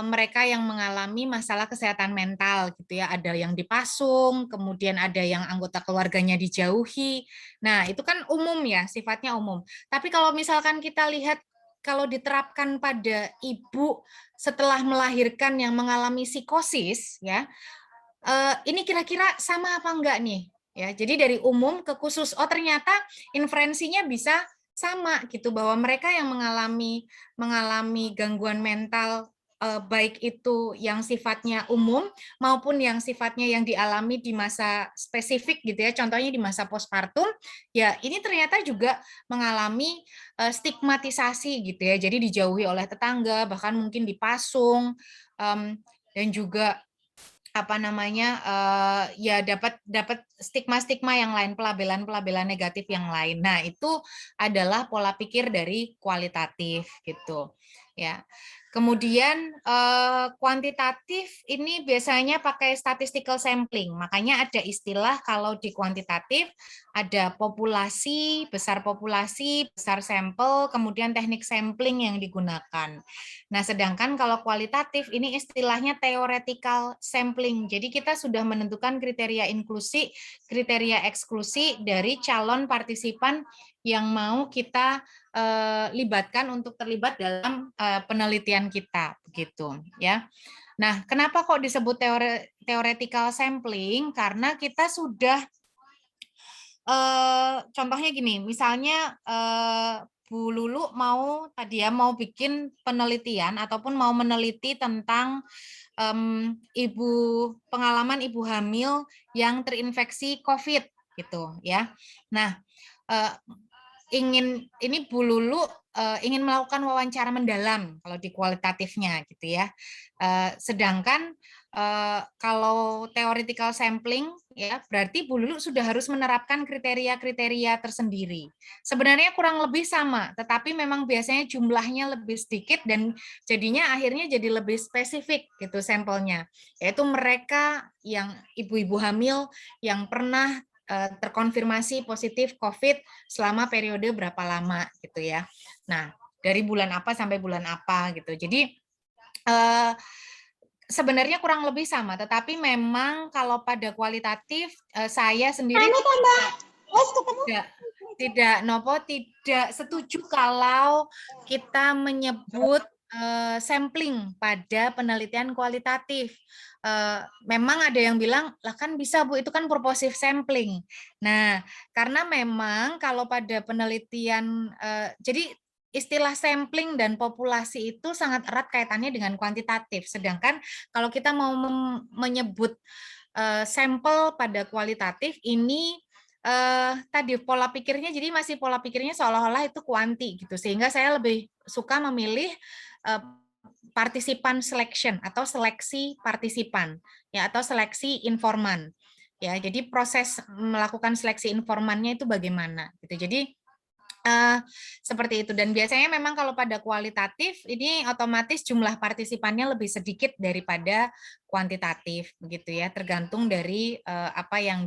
mereka yang mengalami masalah kesehatan mental gitu ya, ada yang dipasung, kemudian ada yang anggota keluarganya dijauhi. Nah, itu kan umum ya, sifatnya umum. Tapi kalau misalkan kita lihat kalau diterapkan pada ibu setelah melahirkan yang mengalami psikosis ya, ini kira-kira sama apa enggak nih? Ya, jadi dari umum ke khusus. Oh, ternyata inferensinya bisa sama gitu, bahwa mereka yang mengalami gangguan mental baik itu yang sifatnya umum maupun yang sifatnya yang dialami di masa spesifik gitu ya, contohnya di masa postpartum, ya ini ternyata juga mengalami stigmatisasi gitu ya, jadi dijauhi oleh tetangga, bahkan mungkin dipasung, dan juga ya dapat stigma-stigma yang lain, pelabelan-pelabelan negatif yang lain. Nah, itu adalah pola pikir dari kualitatif gitu. Ya. Kemudian kuantitatif ini biasanya pakai statistical sampling. Makanya ada istilah kalau di kuantitatif ada populasi, besar sampel, kemudian teknik sampling yang digunakan. Nah, sedangkan kalau kualitatif ini istilahnya theoretical sampling. Jadi kita sudah menentukan kriteria inklusi, kriteria eksklusi dari calon partisipan yang mau kita libatkan untuk terlibat dalam penelitian kita, begitu ya. Nah, kenapa kok disebut theoretical sampling? Karena kita sudah contohnya gini, misalnya Bu Lulu mau bikin penelitian ataupun mau meneliti tentang pengalaman ibu hamil yang terinfeksi COVID gitu ya. Nah, Bu Lulu ingin melakukan wawancara mendalam kalau di kualitatifnya gitu ya. Sedangkan kalau theoretical sampling ya berarti Bu Lulu sudah harus menerapkan kriteria-kriteria tersendiri. Sebenarnya kurang lebih sama, tetapi memang biasanya jumlahnya lebih sedikit dan jadinya akhirnya jadi lebih spesifik gitu sampelnya. Yaitu mereka yang ibu-ibu hamil yang pernah terkonfirmasi positif COVID selama periode berapa lama gitu ya. Nah, dari bulan apa sampai bulan apa gitu. Jadi sebenarnya kurang lebih sama, tetapi memang kalau pada kualitatif saya sendiri tidak setuju kalau kita menyebut sampling pada penelitian kualitatif. Memang ada yang bilang, lah kan bisa Bu, itu kan purposive sampling. Nah, karena memang kalau pada penelitian, jadi istilah sampling dan populasi itu sangat erat kaitannya dengan kuantitatif. Sedangkan kalau kita mau menyebut sampel pada kualitatif, ini tadi pola pikirnya, jadi masih pola pikirnya seolah-olah itu kuanti gitu, sehingga saya lebih suka memilih partisipan selection atau seleksi partisipan ya, atau seleksi informan ya. Jadi proses melakukan seleksi informannya itu bagaimana gitu. Jadi seperti itu, dan biasanya memang kalau pada kualitatif ini otomatis jumlah partisipannya lebih sedikit daripada kuantitatif begitu ya, tergantung dari apa yang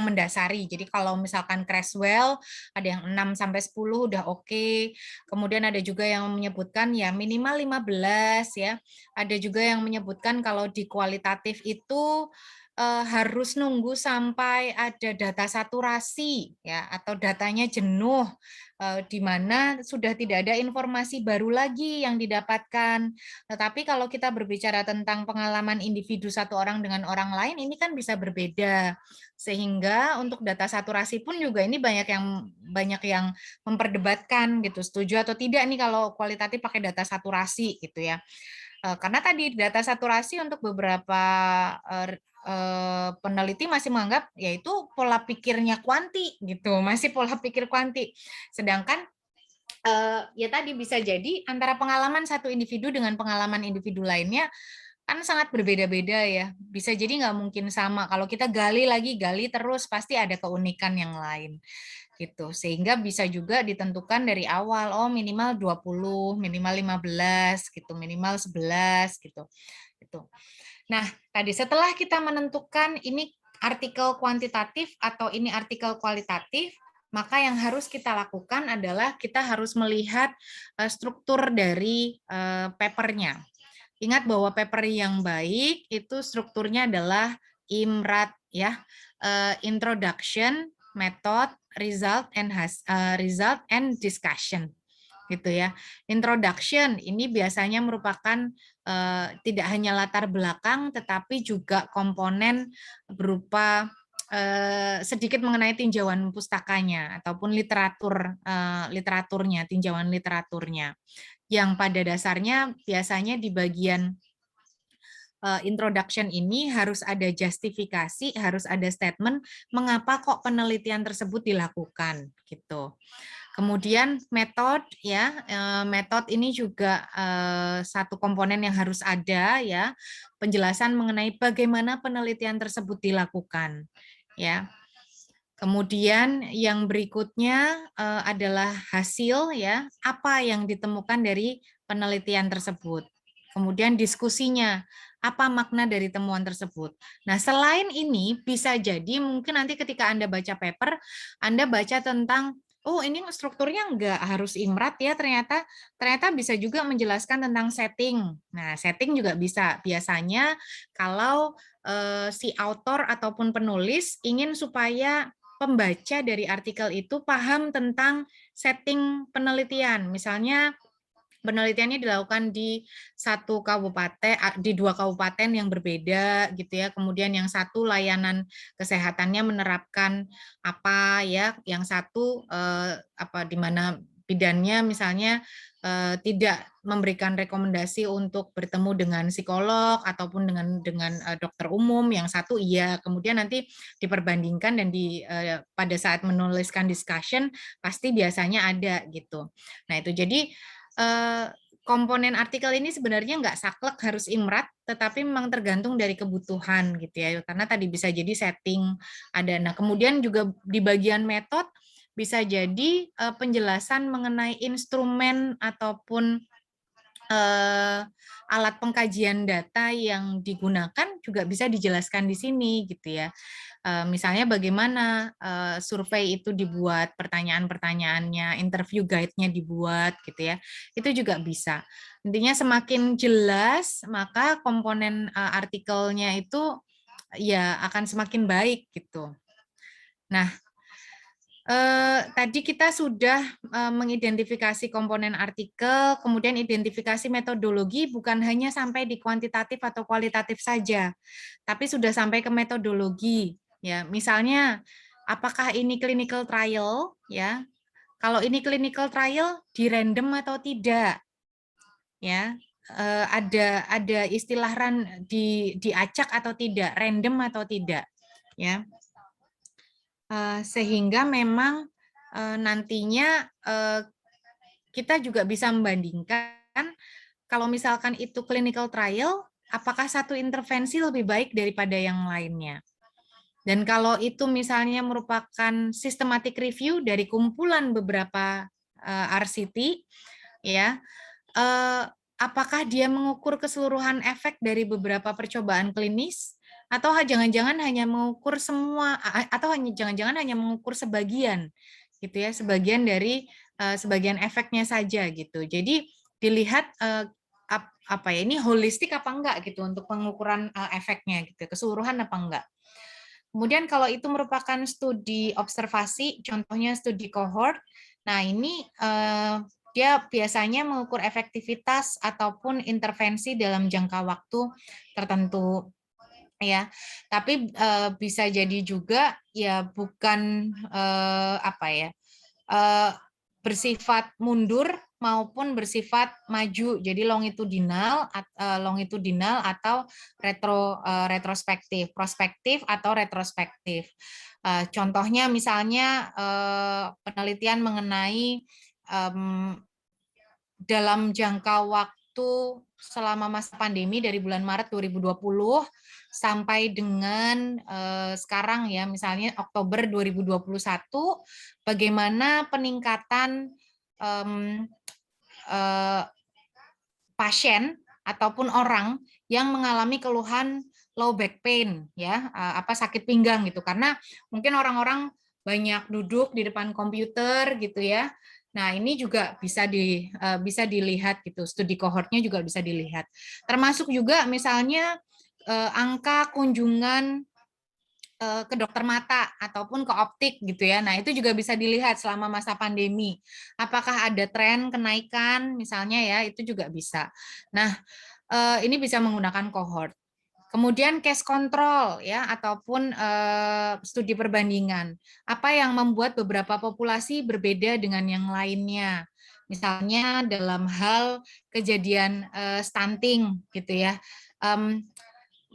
mendasari. Jadi kalau misalkan Creswell ada yang 6 sampai 10 udah oke. Kemudian ada juga yang menyebutkan ya minimal 15 ya. Ada juga yang menyebutkan kalau di kualitatif itu harus nunggu sampai ada data saturasi ya atau datanya jenuh di mana sudah tidak ada informasi baru lagi yang didapatkan. Tetapi kalau kita berbicara tentang pengalaman individu satu orang dengan orang lain ini kan bisa berbeda. Sehingga untuk data saturasi pun juga ini banyak yang memperdebatkan gitu, setuju atau tidak nih kalau kualitatif pakai data saturasi gitu ya. Karena tadi data saturasi untuk beberapa peneliti masih menganggap yaitu pola pikirnya kuanti gitu, masih pola pikir kuanti. Sedangkan ya tadi bisa jadi antara pengalaman satu individu dengan pengalaman individu lainnya kan sangat berbeda-beda ya. Bisa jadi nggak mungkin sama. Kalau kita gali lagi, gali terus pasti ada keunikan yang lain gitu. Sehingga bisa juga ditentukan dari awal, oh minimal 20, minimal 15 gitu, minimal 11 gitu. Gitu. Nah, tadi setelah kita menentukan ini artikel kuantitatif atau ini artikel kualitatif, maka yang harus kita lakukan adalah kita harus melihat struktur dari papernya. Ingat bahwa paper yang baik itu strukturnya adalah IMRAT ya, introduction, method, result and discussion gitu ya. Introduction ini biasanya merupakan tidak hanya latar belakang tetapi juga komponen berupa sedikit mengenai tinjauan pustakanya ataupun literaturnya, tinjauan literaturnya. Yang pada dasarnya biasanya di bagian introduction ini harus ada justifikasi, harus ada statement mengapa kok penelitian tersebut dilakukan gitu. Kemudian metode ya, metode ini juga satu komponen yang harus ada ya, penjelasan mengenai bagaimana penelitian tersebut dilakukan ya. Kemudian yang berikutnya adalah hasil ya, apa yang ditemukan dari penelitian tersebut. Kemudian diskusinya, apa makna dari temuan tersebut. Nah, selain ini bisa jadi mungkin nanti ketika Anda baca paper, Anda baca tentang oh ini strukturnya nggak harus IMRAT ya, ternyata bisa juga menjelaskan tentang setting. Nah, setting juga bisa. Biasanya kalau si author ataupun penulis ingin supaya pembaca dari artikel itu paham tentang setting penelitian. Misalnya penelitiannya dilakukan di satu kabupaten, di dua kabupaten yang berbeda gitu ya. Kemudian yang satu layanan kesehatannya menerapkan apa ya, yang satu di mana bidannya misalnya tidak memberikan rekomendasi untuk bertemu dengan psikolog ataupun dengan dokter umum, yang satu iya. Kemudian nanti diperbandingkan dan pada saat menuliskan discussion pasti biasanya ada gitu. Nah itu jadi komponen artikel ini sebenarnya nggak saklek harus IMRAT, tetapi memang tergantung dari kebutuhan gitu ya. Karena tadi bisa jadi setting ada. Nah kemudian juga di bagian metode bisa jadi penjelasan mengenai instrumen ataupun alat pengkajian data yang digunakan juga bisa dijelaskan di sini gitu ya. Misalnya bagaimana survei itu dibuat, pertanyaan-pertanyaannya, interview guide-nya dibuat gitu ya. Itu juga bisa. Intinya semakin jelas maka komponen artikelnya itu ya akan semakin baik gitu. Nah, tadi kita sudah mengidentifikasi komponen artikel, kemudian identifikasi metodologi bukan hanya sampai di kuantitatif atau kualitatif saja, tapi sudah sampai ke metodologi. Ya, misalnya, apakah ini clinical trial? Ya, kalau ini clinical trial di random atau tidak? Ya, ada istilah diacak atau tidak, random atau tidak? Ya. Sehingga memang nantinya kita juga bisa membandingkan kalau misalkan itu clinical trial, apakah satu intervensi lebih baik daripada yang lainnya. Dan kalau itu misalnya merupakan systematic review dari kumpulan beberapa RCT, ya, apakah dia mengukur keseluruhan efek dari beberapa percobaan klinis, atau jangan-jangan hanya mengukur semua, atau jangan-jangan hanya mengukur sebagian, gitu ya, sebagian dari sebagian efeknya saja gitu. Jadi dilihat apa ya, ini holistik apa enggak gitu untuk pengukuran efeknya gitu, keseluruhan apa enggak. Kemudian kalau itu merupakan studi observasi, contohnya studi cohort, nah ini dia biasanya mengukur efektivitas ataupun intervensi dalam jangka waktu tertentu ya. Tapi bisa jadi juga ya bukan apa ya, bersifat mundur maupun bersifat maju. Jadi longitudinal atau retrospektif, prospektif atau retrospektif. Contohnya misalnya penelitian mengenai dalam jangka waktu selama masa pandemi dari bulan Maret 2020 sampai dengan sekarang ya, misalnya Oktober 2021, bagaimana peningkatan pasien ataupun orang yang mengalami keluhan low back pain ya, sakit pinggang gitu, karena mungkin orang-orang banyak duduk di depan komputer gitu ya. Nah, ini juga bisa dilihat gitu, studi kohortnya juga bisa dilihat. Termasuk juga misalnya angka kunjungan ke dokter mata ataupun ke optik gitu ya. Nah, itu juga bisa dilihat selama masa pandemi. Apakah ada tren kenaikan misalnya ya, itu juga bisa. Nah, ini bisa menggunakan cohort. Kemudian case control ya, ataupun studi perbandingan. Apa yang membuat beberapa populasi berbeda dengan yang lainnya? Misalnya dalam hal kejadian stunting gitu ya.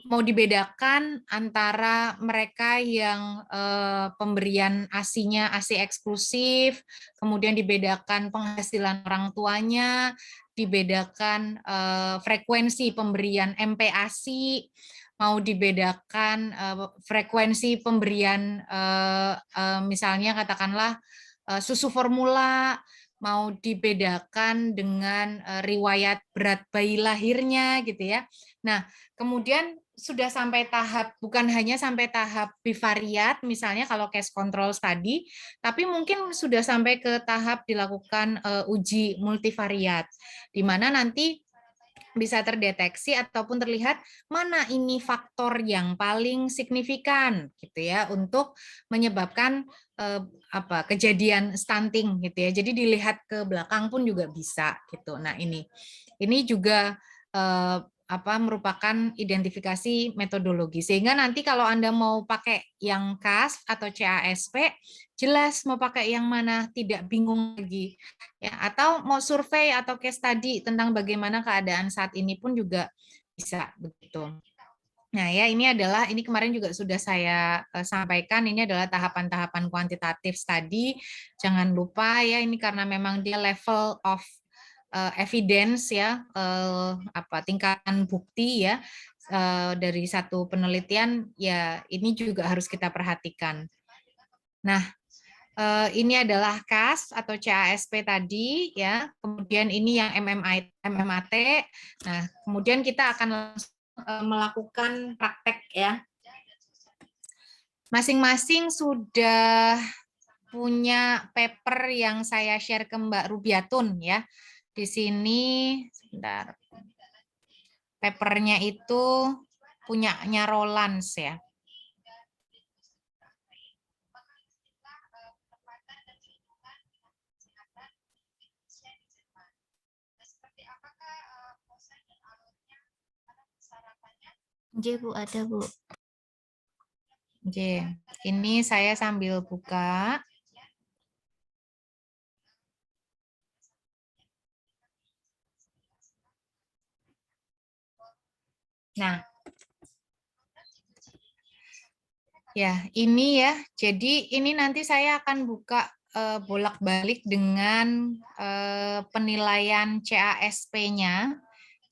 Mau dibedakan antara mereka yang pemberian ASI-nya ASI eksklusif, kemudian dibedakan penghasilan orang tuanya, dibedakan frekuensi pemberian MPASI, mau dibedakan frekuensi pemberian misalnya katakanlah susu formula, mau dibedakan dengan riwayat berat bayi lahirnya gitu ya. Nah, kemudian sudah sampai tahap, bukan hanya sampai tahap bivariat, misalnya kalau case control study, tapi mungkin sudah sampai ke tahap dilakukan uji multivariat, di mana nanti bisa terdeteksi ataupun terlihat mana ini faktor yang paling signifikan gitu ya untuk menyebabkan kejadian stunting gitu ya. Jadi dilihat ke belakang pun juga bisa gitu. Nah, ini juga merupakan identifikasi metodologi, sehingga nanti kalau Anda mau pakai yang CASP atau CASP jelas mau pakai yang mana, tidak bingung lagi ya, atau mau survei atau case study tentang bagaimana keadaan saat ini pun juga bisa begitu. Nah ya, ini kemarin juga sudah saya sampaikan, ini adalah tahapan-tahapan kuantitatif study. Jangan lupa ya, ini karena memang dia level of evidence ya, tingkatan bukti ya dari satu penelitian ya, ini juga harus kita perhatikan. Nah, ini adalah CAS atau CASP tadi ya, kemudian ini yang MMAT. Nah, kemudian kita akan langsung melakukan praktek ya. Masing-masing sudah punya paper yang saya share ke Mbak Rubiatun ya. Di sini, sebentar, papernya itu punyanya Rolands ya. Oke, Bu, ada, Bu. Oke, ini saya sambil buka. Nah, ya ini ya. Jadi ini nanti saya akan buka bolak-balik dengan penilaian CASP-nya.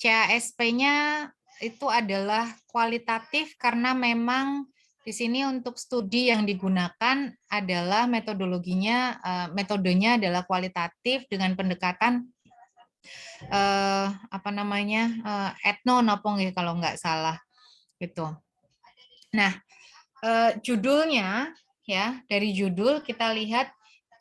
CASP-nya itu adalah kualitatif karena memang di sini untuk studi yang digunakan adalah metodologinya, metodenya adalah kualitatif dengan pendekatan etno-nopong ya kalau nggak salah gitu. Nah, judulnya ya, dari judul kita lihat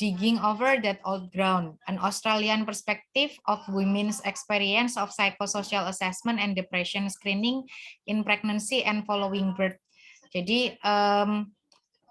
Digging Over That Old Ground, an Australian Perspective of Women's Experience of Psychosocial Assessment and Depression Screening in Pregnancy and Following Birth. Jadi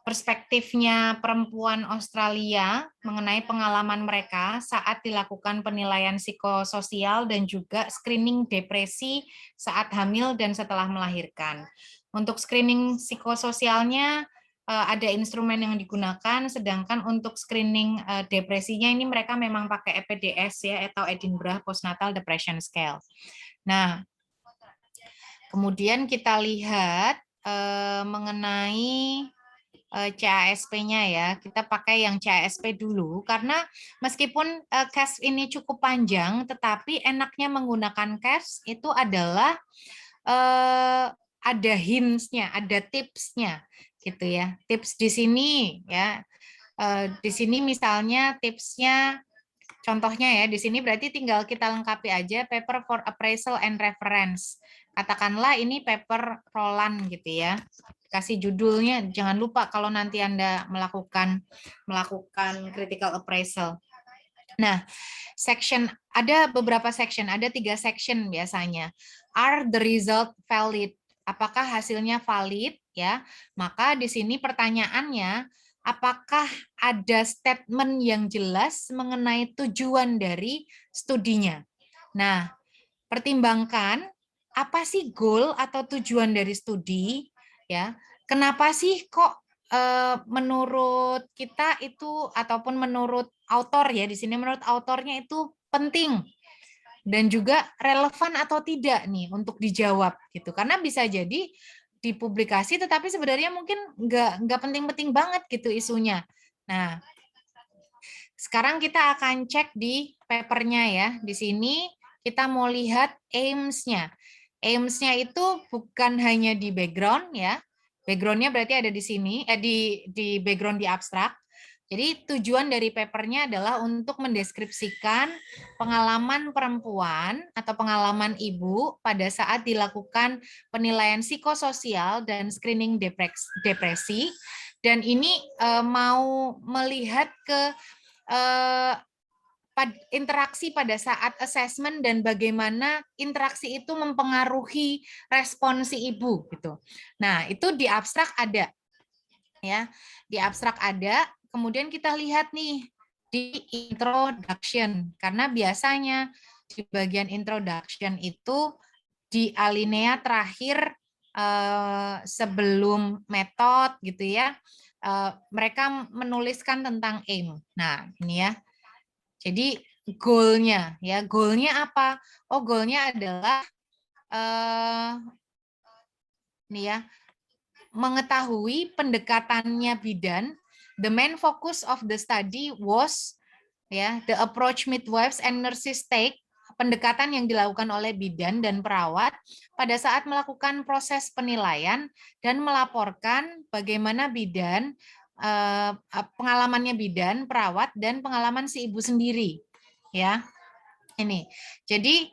perspektifnya perempuan Australia mengenai pengalaman mereka saat dilakukan penilaian psikososial dan juga screening depresi saat hamil dan setelah melahirkan. Untuk screening psikososialnya ada instrumen yang digunakan, sedangkan untuk screening depresinya ini mereka memang pakai EPDS ya, atau Edinburgh Postnatal Depression Scale. Nah, kemudian kita lihat mengenai CASP-nya ya, kita pakai yang CASP dulu, karena meskipun CASP ini cukup panjang, tetapi enaknya menggunakan CASP itu adalah ada hints-nya, ada tips-nya, gitu ya. Tips di sini ya, di sini misalnya tipsnya, contohnya ya, di sini berarti tinggal kita lengkapi aja paper for appraisal and reference. Katakanlah ini paper Roland gitu ya. Kasih judulnya, jangan lupa kalau nanti Anda melakukan critical appraisal. Nah, section, ada beberapa section, ada 3 section biasanya. Are the result valid? Apakah hasilnya valid ya? Maka di sini pertanyaannya, apakah ada statement yang jelas mengenai tujuan dari studinya? Nah, pertimbangkan apa sih goal atau tujuan dari studi ya? Kenapa sih kok menurut kita itu, ataupun menurut autor ya, di sini menurut autornya itu penting dan juga relevan atau tidak nih untuk dijawab gitu, karena bisa jadi dipublikasi tetapi sebenarnya mungkin nggak penting-penting banget gitu isunya. Nah, sekarang kita akan cek di papernya ya. Di sini kita mau lihat aims-nya. Aims-nya itu bukan hanya di background ya. Background-nya berarti ada di sini, di background di abstrak. Jadi tujuan dari papernya adalah untuk mendeskripsikan pengalaman perempuan atau pengalaman ibu pada saat dilakukan penilaian psikososial dan screening depresi. Dan ini mau melihat ke interaksi pada saat assessment dan bagaimana interaksi itu mempengaruhi respon si ibu gitu. Nah, itu di abstrak ada. Ya, di abstrak ada. Kemudian kita lihat nih di introduction, karena biasanya di bagian introduction itu di alinea terakhir sebelum metode gitu ya, mereka menuliskan tentang aim. Nah, ini ya. Jadi goal-nya ya, goal-nya apa? Oh, goal-nya adalah ini ya, mengetahui pendekatannya bidan. The main focus of the study was ya, the approach midwives and nurses take, pendekatan yang dilakukan oleh bidan dan perawat pada saat melakukan proses penilaian dan melaporkan bagaimana bidan, pengalamannya bidan, perawat, dan pengalaman si ibu sendiri. Ya, ini. Jadi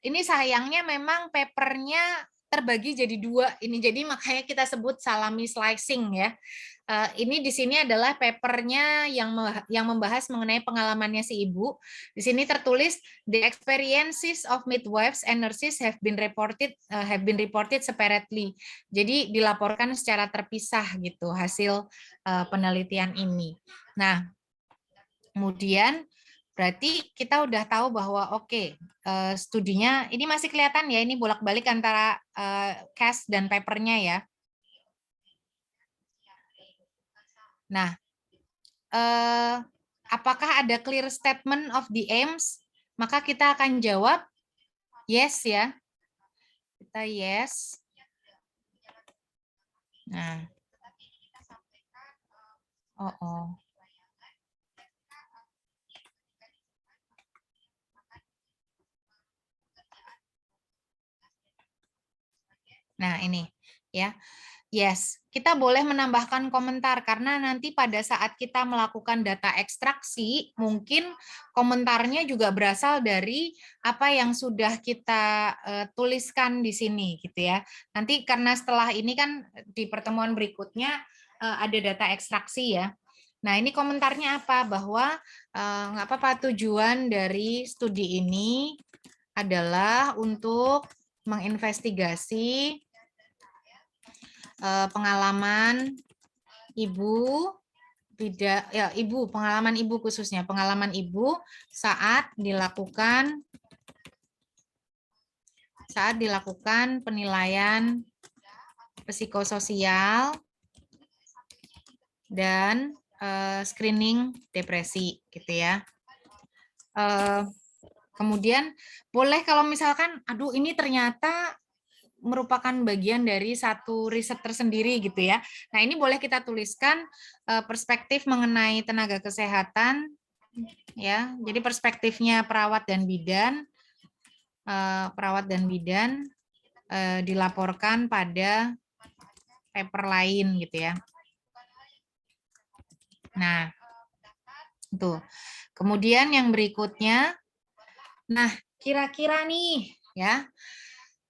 ini sayangnya memang papernya terbagi jadi 2 ini, jadi makanya kita sebut salami slicing ya. Ini di sini adalah papernya yang membahas mengenai pengalamannya si ibu. Di sini tertulis the experiences of midwives and nurses have been reported separately. Jadi dilaporkan secara terpisah gitu hasil penelitian ini. Nah, kemudian berarti kita udah tahu bahwa oke, studinya ini masih kelihatan ya, ini bolak-balik antara cast dan papernya ya. Nah, apakah ada clear statement of the aims? Maka kita akan jawab yes ya. Kita yes. Nah. Oh. Nah, ini ya. Yes, kita boleh menambahkan komentar karena nanti pada saat kita melakukan data ekstraksi, mungkin komentarnya juga berasal dari apa yang sudah kita tuliskan di sini gitu ya. Nanti karena setelah ini kan di pertemuan berikutnya ada data ekstraksi ya. Nah, ini komentarnya apa? Bahwa nggak apa-apa, tujuan dari studi ini adalah untuk menginvestigasi pengalaman ibu, pengalaman ibu khususnya, pengalaman ibu saat dilakukan penilaian psikososial dan screening depresi, gitu ya. Kemudian boleh kalau misalkan, aduh ini ternyata merupakan bagian dari satu riset tersendiri gitu ya. Nah ini boleh kita tuliskan perspektif mengenai tenaga kesehatan, ya. Jadi perspektifnya perawat dan bidan, dilaporkan pada paper lain gitu ya. Nah, itu. Kemudian yang berikutnya, nah kira-kira nih ya,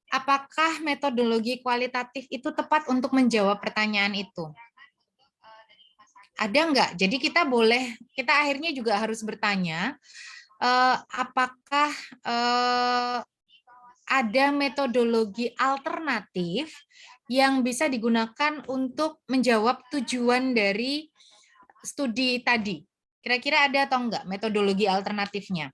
apakah metodologi kualitatif itu tepat untuk menjawab pertanyaan itu? Ada enggak? Jadi kita akhirnya juga harus bertanya, apakah ada metodologi alternatif yang bisa digunakan untuk menjawab tujuan dari studi tadi? Kira-kira ada atau enggak metodologi alternatifnya?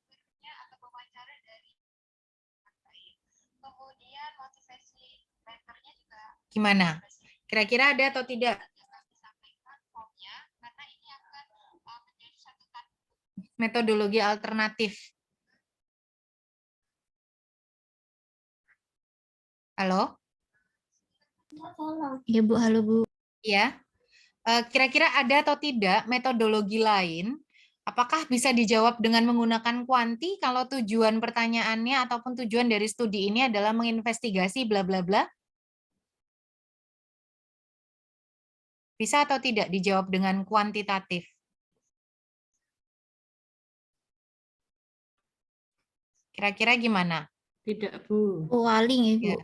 Gimana? Kira-kira ada atau tidak? Metodologi alternatif. Halo? Iya Bu, halo Bu. Ya. Kira-kira ada atau tidak metodologi lain? Apakah bisa dijawab dengan menggunakan kuanti kalau tujuan pertanyaannya ataupun tujuan dari studi ini adalah menginvestigasi bla bla bla? Bisa atau tidak dijawab dengan kuantitatif? Kira-kira gimana? Tidak, Bu. Waling ya Bu. Ya,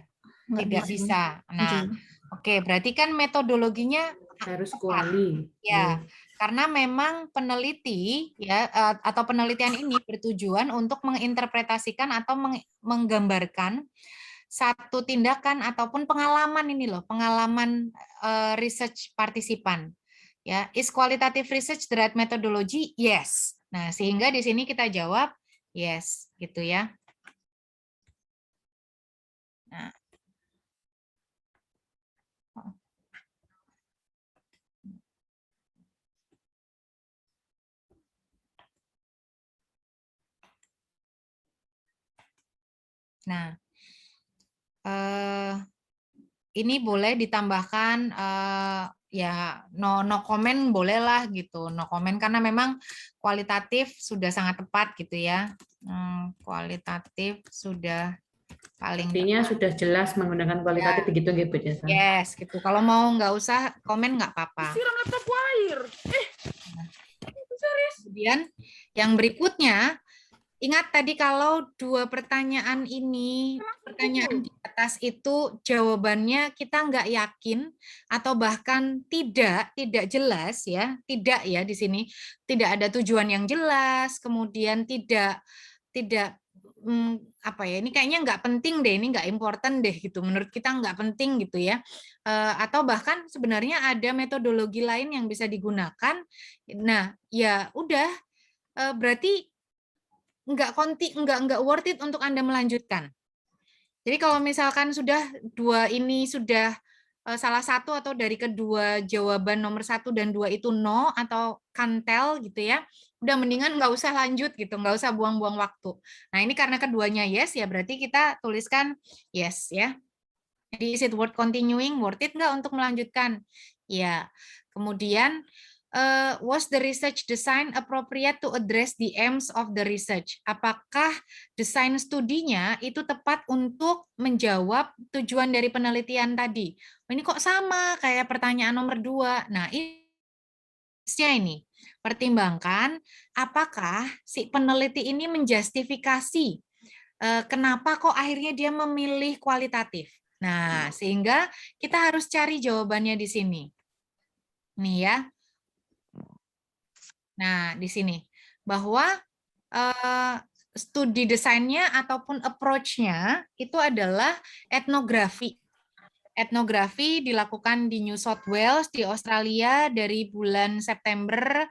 tidak bisa. Nah, Oke. oke, berarti kan metodologinya Harus tepat. kuali. Ya, karena memang peneliti ya atau penelitian ini bertujuan untuk menginterpretasikan atau menggambarkan satu tindakan ataupun pengalaman ini loh, pengalaman research partisipan. Ya, is qualitative research the right methodology? Yes. Nah, sehingga di sini kita jawab yes, gitu ya. Nah. Nah, ini boleh ditambahkan ya no comment bolehlah gitu, no comment karena memang kualitatif sudah sangat tepat gitu ya. Kualitatif sudah paling Artinya tepat. sudah jelas menggunakan kualitatif Ya. begitu nggih, Bu Jasa? Yes, gitu. Kalau mau nggak usah komen nggak apa-apa. Siram laptop air. Kemudian yang berikutnya, ingat tadi kalau dua pertanyaan ini, pertanyaan di atas itu jawabannya kita nggak yakin atau bahkan tidak jelas ya, tidak ya di sini tidak ada tujuan yang jelas, kemudian tidak apa ya, ini kayaknya nggak penting deh, ini nggak important deh gitu, menurut kita nggak penting gitu ya, atau bahkan sebenarnya ada metodologi lain yang bisa digunakan. Nah ya udah, berarti nggak worth it untuk Anda melanjutkan. Jadi kalau misalkan sudah dua ini sudah salah satu atau dari kedua jawaban nomor 1 dan 2 itu no atau kantel gitu ya, udah mendingan nggak usah lanjut gitu, nggak usah buang-buang waktu. Nah ini karena keduanya yes ya berarti kita tuliskan yes ya. Jadi is it worth continuing, worth it nggak untuk melanjutkan? Ya. Kemudian was the research design appropriate to address the aims of the research? Apakah desain studinya itu tepat untuk menjawab tujuan dari penelitian tadi? Ini kok sama kayak pertanyaan nomor 2. Nah, ini pertimbangkan apakah si peneliti ini menjustifikasi kenapa kok akhirnya dia memilih kualitatif. Nah, sehingga kita harus cari jawabannya di sini. Nih ya. Nah, di sini bahwa studi desainnya ataupun approach-nya itu adalah etnografi. Etnografi dilakukan di New South Wales di Australia dari bulan September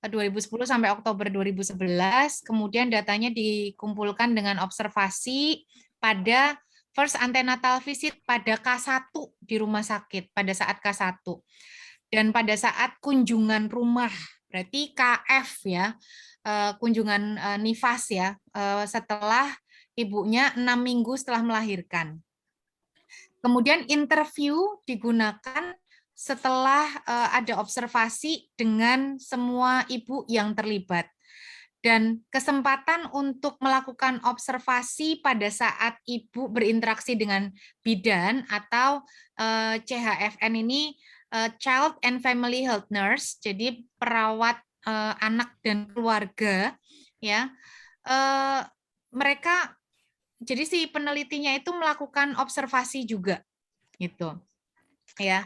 2010 sampai Oktober 2011. Kemudian datanya dikumpulkan dengan observasi pada first antenatal visit pada K1 di rumah sakit pada saat K1. Dan pada saat kunjungan rumah, berarti KF ya, kunjungan nifas ya, setelah ibunya 6 minggu setelah melahirkan. Kemudian interview digunakan setelah ada observasi dengan semua ibu yang terlibat. Dan kesempatan untuk melakukan observasi pada saat ibu berinteraksi dengan bidan atau CHFN ini Child and Family Health Nurse, jadi perawat anak dan keluarga, ya. Mereka, jadi si penelitinya itu melakukan observasi juga, gitu, ya.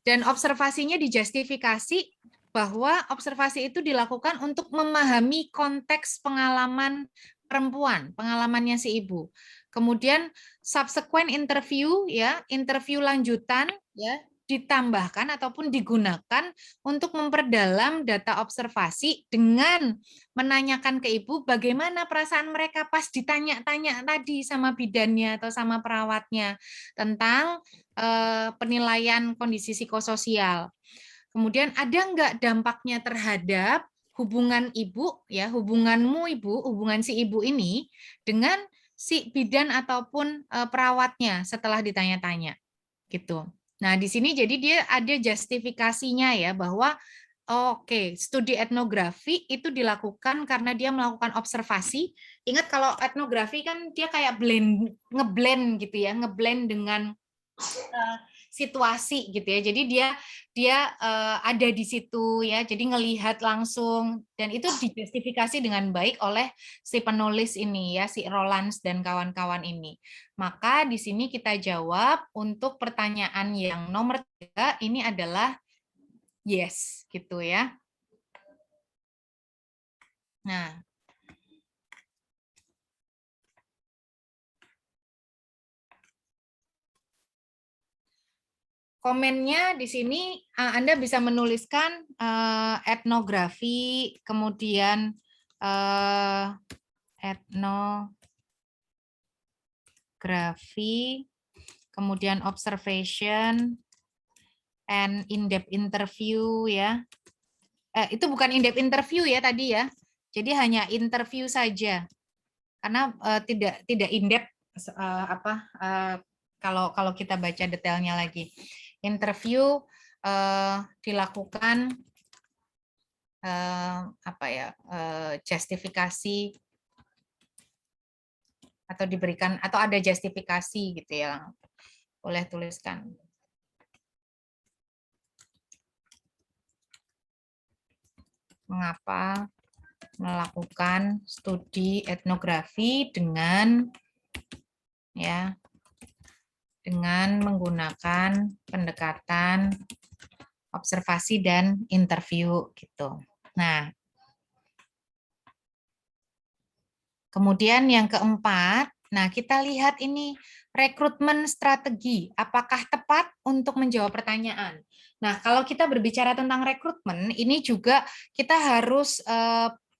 Dan observasinya dijustifikasi bahwa observasi itu dilakukan untuk memahami konteks pengalaman perempuan, pengalamannya si ibu. Kemudian subsequent interview ya, interview lanjutan ya, ditambahkan ataupun digunakan untuk memperdalam data observasi dengan menanyakan ke ibu bagaimana perasaan mereka pas ditanya-tanya tadi sama bidannya atau sama perawatnya tentang penilaian kondisi psikososial. Kemudian ada nggak dampaknya terhadap hubungan ibu, ya, hubunganmu ibu, hubungan si ibu ini dengan si bidan ataupun perawatnya setelah ditanya-tanya, gitu. Nah, di sini jadi dia ada justifikasinya ya bahwa oke, studi etnografi itu dilakukan karena dia melakukan observasi. Ingat kalau etnografi kan dia kayak ngeblend gitu ya, ngeblend dengan situasi gitu ya. Jadi dia ada di situ ya. Jadi ngelihat langsung dan itu dijustifikasi dengan baik oleh si penulis ini ya, si Rolands dan kawan-kawan ini. Maka di sini kita jawab untuk pertanyaan yang nomor 3 ini adalah yes gitu ya. Nah, komennya di sini Anda bisa menuliskan etnografi, kemudian etnografi, kemudian observation, and in-depth interview ya. Itu bukan in-depth interview ya tadi ya. Jadi hanya interview saja. Karena tidak in-depth kalau kita baca detailnya lagi. Interview dilakukan justifikasi atau diberikan atau ada justifikasi gitu ya, boleh tuliskan. Mengapa melakukan studi etnografi dengan menggunakan pendekatan observasi dan interview gitu. Nah, kemudian yang keempat, nah kita lihat ini rekrutmen strategi, apakah tepat untuk menjawab pertanyaan. Nah, kalau kita berbicara tentang rekrutmen, ini juga kita harus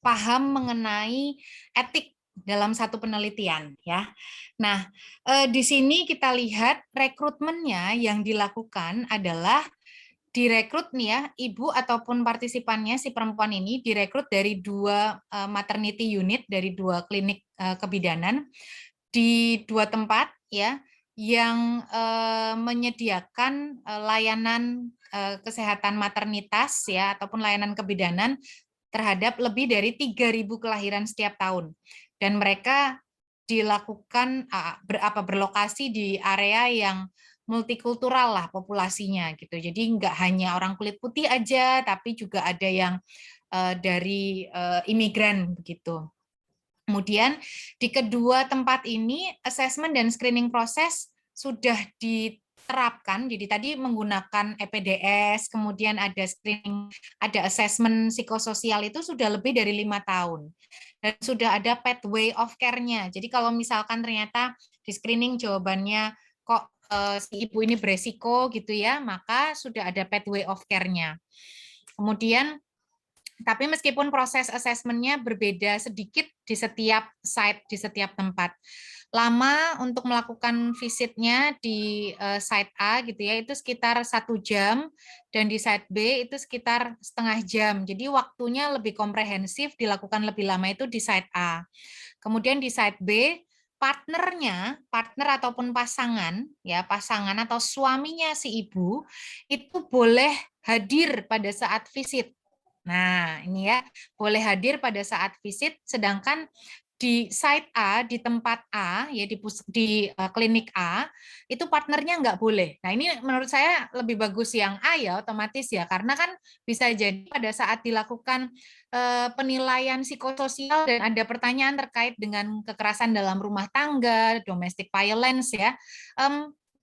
paham mengenai etik dalam satu penelitian ya. Nah, di sini kita lihat rekrutmennya yang dilakukan adalah direkrut nih ya, ibu ataupun partisipannya si perempuan ini direkrut dari 2 maternity unit, dari 2 klinik kebidanan di 2 tempat ya yang menyediakan layanan kesehatan maternitas ya ataupun layanan kebidanan terhadap lebih dari 3.000 kelahiran setiap tahun. Dan mereka dilakukan berlokasi di area yang multikultural lah populasinya gitu. Jadi nggak hanya orang kulit putih aja, tapi juga ada yang dari imigran begitu. Kemudian di kedua tempat ini assessment dan screening proses sudah terapkan, jadi tadi menggunakan EPDS, kemudian ada screening, ada assessment psikososial itu sudah lebih dari 5 tahun. Dan sudah ada pathway of care-nya. Jadi kalau misalkan ternyata di screening jawabannya kok si ibu ini beresiko gitu ya, maka sudah ada pathway of care-nya. Kemudian tapi meskipun proses assessment-nya berbeda sedikit di setiap site, di setiap tempat. Lama untuk melakukan visitnya di site A gitu ya, itu sekitar 1 jam, dan di site B itu sekitar setengah jam. Jadi waktunya lebih komprehensif, dilakukan lebih lama itu di site A. Kemudian di site B, partner ataupun pasangan, ya pasangan atau suaminya si ibu, itu boleh hadir pada saat visit. Nah, ini ya, boleh hadir pada saat visit, sedangkan di site A, di tempat A, ya di klinik A, itu partnernya nggak boleh. Nah, ini menurut saya lebih bagus yang A ya, otomatis ya, karena kan bisa jadi pada saat dilakukan penilaian psikososial dan ada pertanyaan terkait dengan kekerasan dalam rumah tangga, domestic violence ya,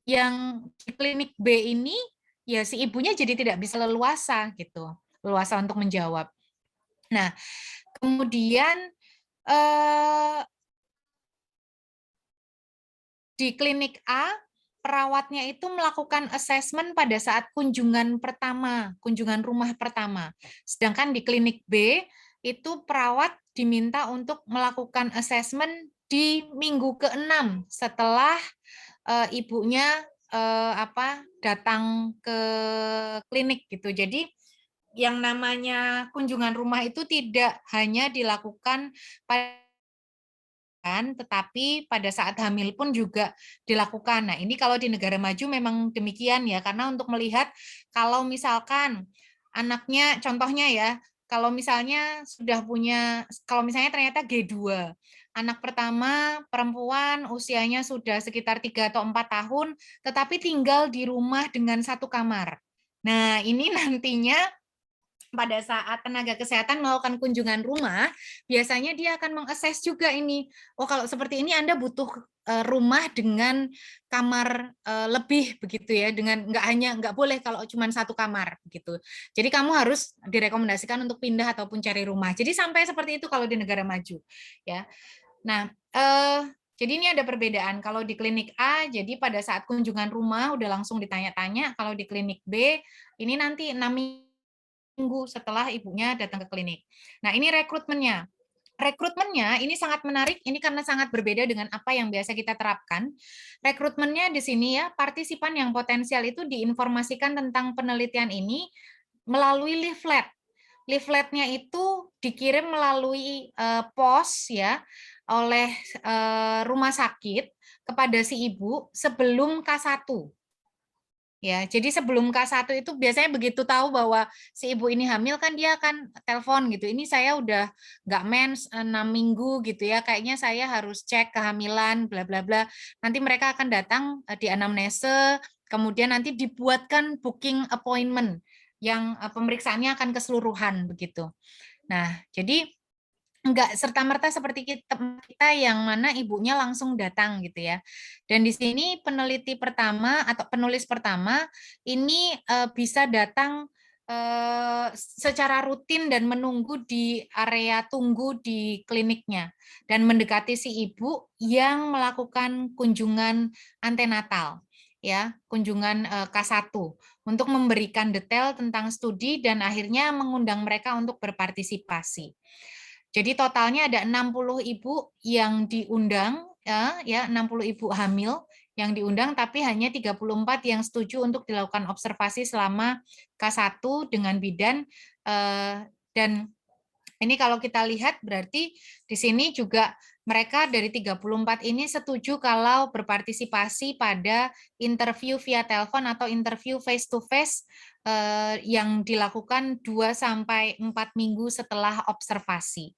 yang di klinik B ini, ya si ibunya jadi tidak bisa leluasa gitu. Leluasa untuk menjawab. Nah, kemudian di klinik A, perawatnya itu melakukan assessment pada saat kunjungan pertama, kunjungan rumah pertama. Sedangkan di klinik B, itu perawat diminta untuk melakukan assessment di minggu ke-6 setelah ibunya datang ke klinik gitu. Jadi yang namanya kunjungan rumah itu tidak hanya dilakukan tetapi pada saat hamil pun juga dilakukan. Nah, ini kalau di negara maju memang demikian ya, karena untuk melihat kalau misalkan anaknya, contohnya ya, kalau misalnya kalau misalnya ternyata G2, anak pertama perempuan usianya sudah sekitar 3 atau 4 tahun, tetapi tinggal di rumah dengan 1 kamar. Nah, ini nantinya pada saat tenaga kesehatan melakukan kunjungan rumah, biasanya dia akan mengakses juga ini. Oh, kalau seperti ini Anda butuh rumah dengan kamar lebih begitu ya, dengan nggak boleh kalau cuma 1 kamar begitu. Jadi kamu harus direkomendasikan untuk pindah ataupun cari rumah. Jadi sampai seperti itu kalau di negara maju, ya. Nah, jadi ini ada perbedaan. Kalau di klinik A, jadi pada saat kunjungan rumah udah langsung ditanya-tanya. Kalau di klinik B, ini nanti 6 minggu setelah ibunya datang ke klinik. Nah, ini rekrutmennya. Rekrutmennya ini sangat menarik, ini karena sangat berbeda dengan apa yang biasa kita terapkan. Rekrutmennya di sini ya, partisipan yang potensial itu diinformasikan tentang penelitian ini melalui leaflet. Leafletnya itu dikirim melalui pos ya oleh rumah sakit kepada si ibu sebelum K1. Ya, jadi sebelum K1 itu biasanya begitu tahu bahwa si ibu ini hamil kan dia akan telepon gitu. Ini saya udah nggak mens 6 minggu gitu ya. Kayaknya saya harus cek kehamilan bla bla bla. Nanti mereka akan datang di anamnese, kemudian nanti dibuatkan booking appointment yang pemeriksaannya akan keseluruhan begitu. Nah, jadi enggak serta-merta seperti kita yang mana ibunya langsung datang gitu ya. Dan di sini peneliti pertama atau penulis pertama ini bisa datang secara rutin dan menunggu di area tunggu di kliniknya dan mendekati si ibu yang melakukan kunjungan antenatal ya, kunjungan K1 untuk memberikan detail tentang studi dan akhirnya mengundang mereka untuk berpartisipasi. Jadi totalnya ada 60 ibu yang diundang, ya 60 ibu hamil yang diundang, tapi hanya 34 yang setuju untuk dilakukan observasi selama K1 dengan bidan. Dan ini kalau kita lihat berarti di sini juga mereka dari 34 ini setuju kalau berpartisipasi pada interview via telepon atau interview face to face yang dilakukan 2-4 minggu setelah observasi.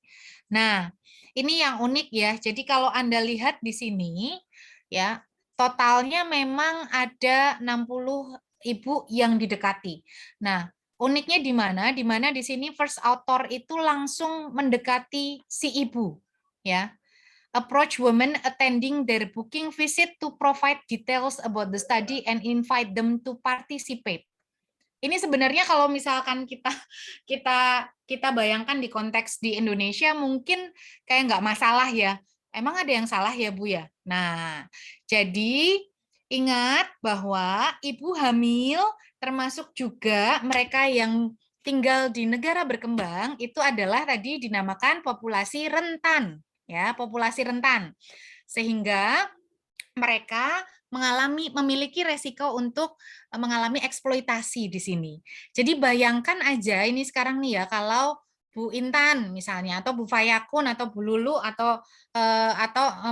Nah, ini yang unik ya. Jadi kalau Anda lihat di sini ya, totalnya memang ada 60 ibu yang didekati. Nah, uniknya di mana? Di mana di sini first author itu langsung mendekati si ibu, ya. approach women attending their booking visit to provide details about the study and invite them to participate. Ini sebenarnya kalau misalkan kita bayangkan di konteks di Indonesia mungkin kayak nggak masalah ya. Emang ada yang salah ya Bu ya? Nah, jadi ingat bahwa ibu hamil termasuk juga mereka yang tinggal di negara berkembang itu adalah tadi dinamakan populasi rentan, ya, populasi rentan. Sehingga mereka memiliki resiko untuk mengalami eksploitasi di sini. Jadi bayangkan aja ini sekarang nih ya, kalau Bu Intan misalnya, atau Bu Fayakun, atau Bu Lulu, atau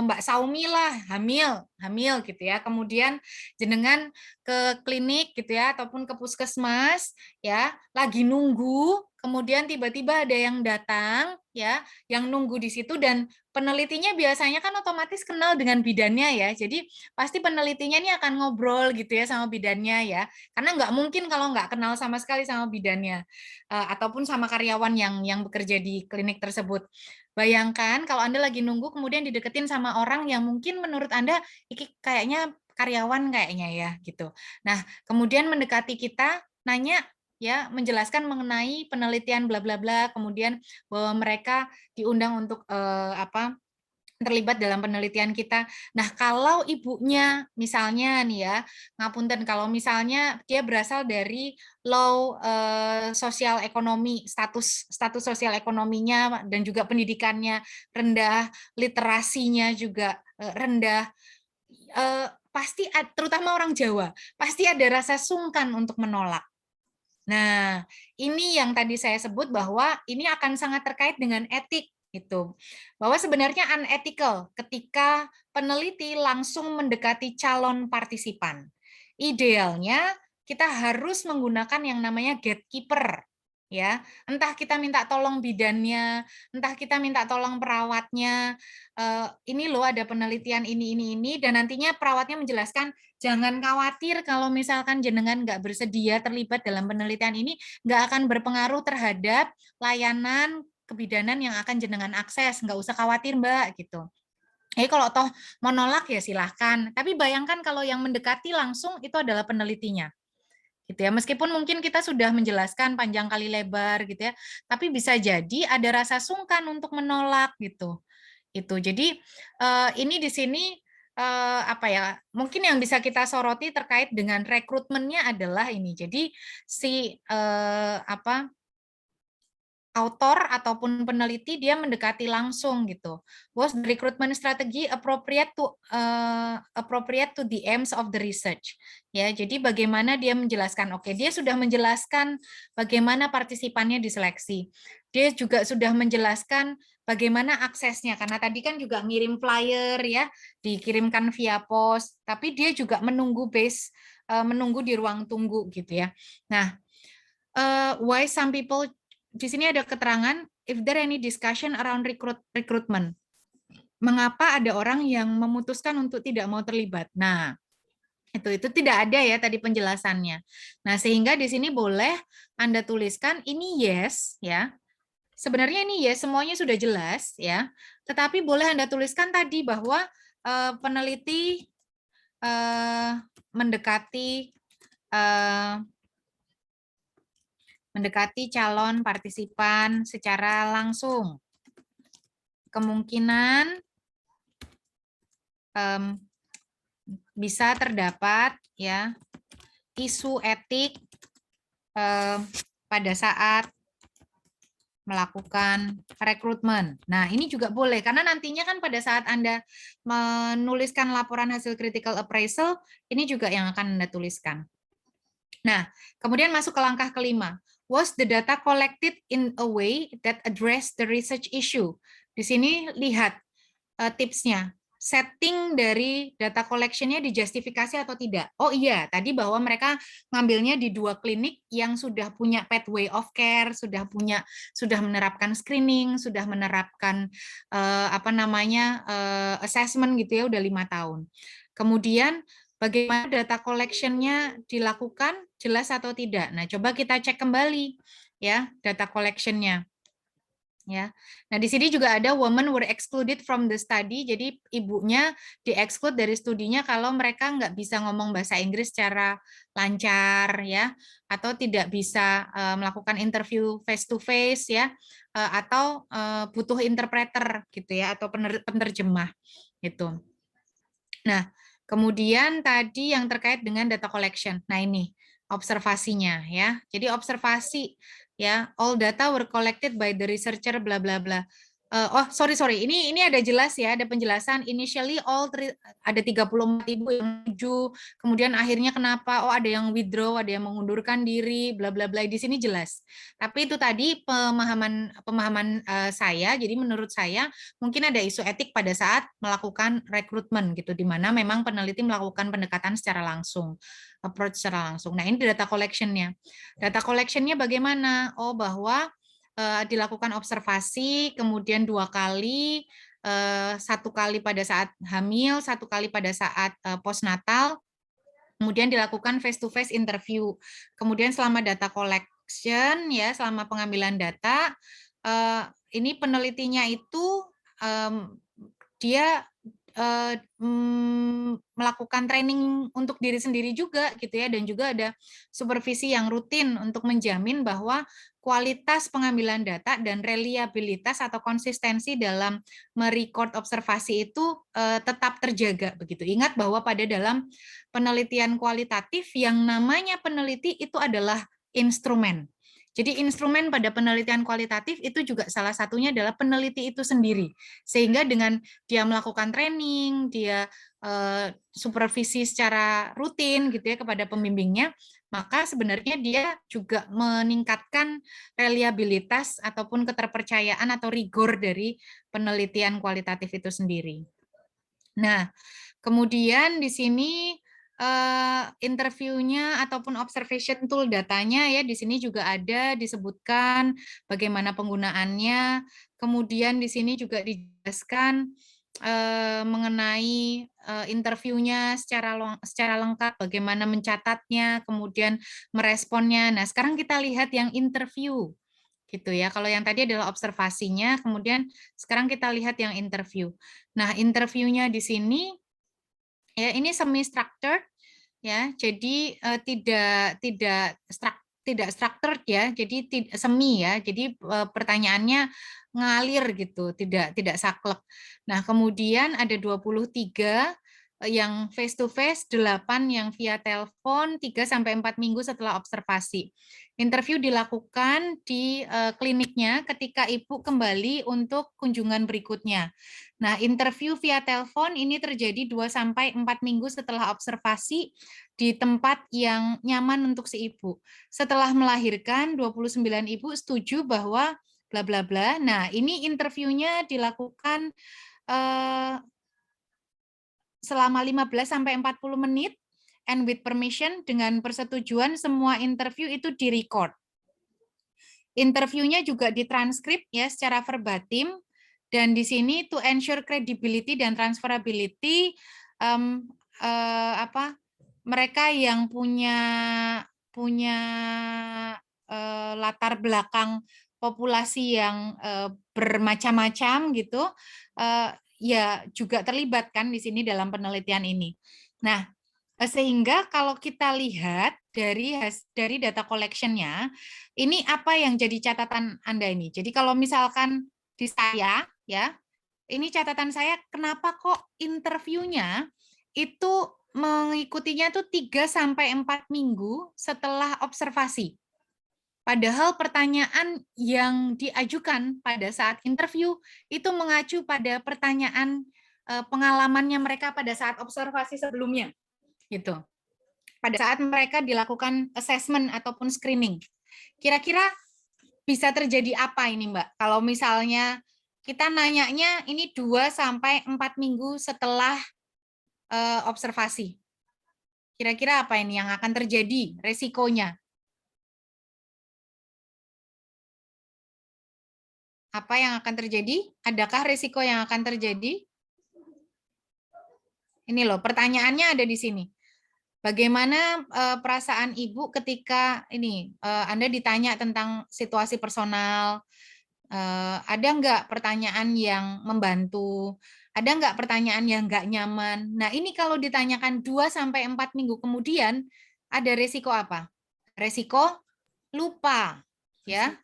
Mbak Saumi lah hamil gitu ya. Kemudian jenengan ke klinik gitu ya, ataupun ke puskesmas ya, lagi nunggu, kemudian tiba-tiba ada yang datang ya, yang nunggu di situ dan penelitinya biasanya kan otomatis kenal dengan bidannya ya, jadi pasti penelitinya ini akan ngobrol gitu ya sama bidannya ya, karena nggak mungkin kalau nggak kenal sama sekali sama bidannya, ataupun sama karyawan yang bekerja di klinik tersebut. Bayangkan kalau Anda lagi nunggu kemudian dideketin sama orang yang mungkin menurut Anda, ini kayaknya karyawan kayaknya ya gitu. Nah, kemudian mendekati kita, nanya, ya, menjelaskan mengenai penelitian bla bla bla, kemudian bahwa mereka diundang untuk terlibat dalam penelitian kita. Nah, kalau ibunya misalnya nih ya, ngapunten kalau misalnya dia berasal dari low sosial ekonomi, status sosial ekonominya dan juga pendidikannya rendah, literasinya juga rendah, pasti terutama orang Jawa, pasti ada rasa sungkan untuk menolak. Nah, ini yang tadi saya sebut bahwa ini akan sangat terkait dengan etik itu. Bahwa sebenarnya unethical ketika peneliti langsung mendekati calon partisipan. Idealnya kita harus menggunakan yang namanya gatekeeper. Ya, entah kita minta tolong bidannya, entah kita minta tolong perawatnya. Ini loh ada penelitian ini, dan nantinya perawatnya menjelaskan jangan khawatir kalau misalkan jenengan nggak bersedia terlibat dalam penelitian ini, nggak akan berpengaruh terhadap layanan kebidanan yang akan jenengan akses, nggak usah khawatir Mbak gitu. Kalau toh mau nolak ya silahkan, tapi bayangkan kalau yang mendekati langsung itu adalah penelitinya. Gitu ya, meskipun mungkin kita sudah menjelaskan panjang kali lebar gitu ya, tapi bisa jadi ada rasa sungkan untuk menolak gitu. Itu. Jadi ini di sini apa ya? Mungkin yang bisa kita soroti terkait dengan rekrutmennya adalah ini. Jadi si autor ataupun peneliti dia mendekati langsung gitu. Was the recruitment strategy appropriate to the aims of the research? Ya, jadi bagaimana dia menjelaskan? Oke, dia sudah menjelaskan bagaimana partisipannya diseleksi. Dia juga sudah menjelaskan bagaimana aksesnya karena tadi kan juga ngirim flyer ya, dikirimkan via pos, tapi dia juga menunggu menunggu di ruang tunggu gitu ya. Nah, why some people di sini ada keterangan if there any discussion around recruitment. Mengapa ada orang yang memutuskan untuk tidak mau terlibat? Nah, itu tidak ada ya tadi penjelasannya. Nah, sehingga di sini boleh Anda tuliskan ini yes ya. Sebenarnya ini yes, semuanya sudah jelas ya. Tetapi boleh Anda tuliskan tadi bahwa peneliti mendekati calon partisipan secara langsung. Kemungkinan bisa terdapat ya isu etik pada saat melakukan rekrutmen. Nah, ini juga boleh karena nantinya kan pada saat Anda menuliskan laporan hasil critical appraisal, ini juga yang akan Anda tuliskan. Nah, kemudian masuk ke langkah kelima. Was the data collected in a way that address the research issue? Di sini lihat tipsnya. Setting dari data collection-nya dijustifikasi atau tidak. Oh iya, tadi bahwa mereka ngambilnya di 2 klinik yang sudah punya pathway of care, sudah menerapkan screening, sudah menerapkan assessment gitu ya, udah 5 tahun. Kemudian bagaimana data collection-nya dilakukan, jelas atau tidak. Nah, coba kita cek kembali ya data collection-nya. Ya. Nah, di sini juga ada women were excluded from the study. Jadi ibunya di-exclude dari studinya kalau mereka nggak bisa ngomong bahasa Inggris secara lancar ya, atau tidak bisa melakukan interview face to face ya, atau butuh interpreter gitu ya, atau penerjemah gitu. Nah, kemudian tadi yang terkait dengan data collection. Nah, ini observasinya ya. Jadi observasi ya, all data were collected by the researcher bla bla bla. Oh, sorry. Ini ada jelas ya, ada penjelasan. Initially ada 34.000 yang maju, kemudian akhirnya kenapa? Oh, ada yang withdraw, ada yang mengundurkan diri, bla bla bla. Di sini jelas. Tapi itu tadi pemahaman saya. Jadi menurut saya mungkin ada isu etik pada saat melakukan rekrutmen gitu, di mana memang peneliti melakukan pendekatan secara langsung, approach secara langsung. Nah, ini data collection-nya. Data collection-nya bagaimana? Oh, bahwa dilakukan observasi, kemudian 2 kali, 1 kali pada saat hamil, 1 kali pada saat postnatal, kemudian dilakukan face-to-face interview. Kemudian selama data collection, ya, selama pengambilan data, ini penelitinya itu dia melakukan training untuk diri sendiri juga gitu ya, dan juga ada supervisi yang rutin untuk menjamin bahwa kualitas pengambilan data dan reliabilitas atau konsistensi dalam merecord observasi itu tetap terjaga begitu. Ingat bahwa pada dalam penelitian kualitatif yang namanya peneliti itu adalah instrumen. Jadi instrumen pada penelitian kualitatif itu juga salah satunya adalah peneliti itu sendiri. Sehingga dengan dia melakukan training, dia supervisi secara rutin gitu ya kepada pembimbingnya, maka sebenarnya dia juga meningkatkan reliabilitas ataupun keterpercayaan atau rigor dari penelitian kualitatif itu sendiri. Nah, kemudian di sini interviewnya ataupun observation tool datanya ya di sini juga ada disebutkan bagaimana penggunaannya. Kemudian di sini juga dijelaskan mengenai interviewnya secara lengkap, bagaimana mencatatnya, kemudian meresponnya. Nah, sekarang kita lihat yang interview gitu ya. Kalau yang tadi adalah observasinya, kemudian sekarang kita lihat yang interview. Nah, interviewnya di sini ya ini semi structured ya. Jadi tidak structured ya. Jadi semi ya. Jadi pertanyaannya ngalir gitu, tidak saklek. Nah, kemudian ada 23 yang face to face, 8 yang via telepon, 3 sampai 4 minggu setelah observasi. Interview dilakukan di kliniknya ketika ibu kembali untuk kunjungan berikutnya. Nah, interview via telepon ini terjadi 2 sampai 4 minggu setelah observasi di tempat yang nyaman untuk si ibu. Setelah melahirkan, 29 ibu setuju bahwa bla bla bla. Nah, ini interviewnya dilakukan selama 15 sampai 40 menit and with permission, dengan persetujuan semua interview itu direcord. Interviewnya juga ditranskrip ya secara verbatim, dan di sini to ensure credibility dan transferability, mereka yang punya latar belakang populasi yang bermacam-macam gitu, ya juga terlibat kan di sini dalam penelitian ini. Nah, sehingga kalau kita lihat dari data collection-nya, ini apa yang jadi catatan Anda ini? Jadi kalau misalkan di saya ya, ini catatan saya kenapa kok interviewnya itu mengikutinya tuh 3 sampai 4 minggu setelah observasi. Padahal pertanyaan yang diajukan pada saat interview itu mengacu pada pertanyaan pengalamannya mereka pada saat observasi sebelumnya, gitu. Pada saat mereka dilakukan assessment ataupun screening. Kira-kira bisa terjadi apa ini, Mbak? Kalau misalnya kita nanyanya ini 2 sampai 4 minggu setelah observasi. Kira-kira apa ini yang akan terjadi resikonya? Apa yang akan terjadi? Adakah risiko yang akan terjadi? Ini loh, pertanyaannya ada di sini. Bagaimana perasaan ibu ketika ini Anda ditanya tentang situasi personal, Ada nggak pertanyaan yang membantu? Ada nggak pertanyaan yang nggak nyaman? Nah, ini kalau ditanyakan 2-4 minggu kemudian, ada resiko apa? Resiko lupa, ya.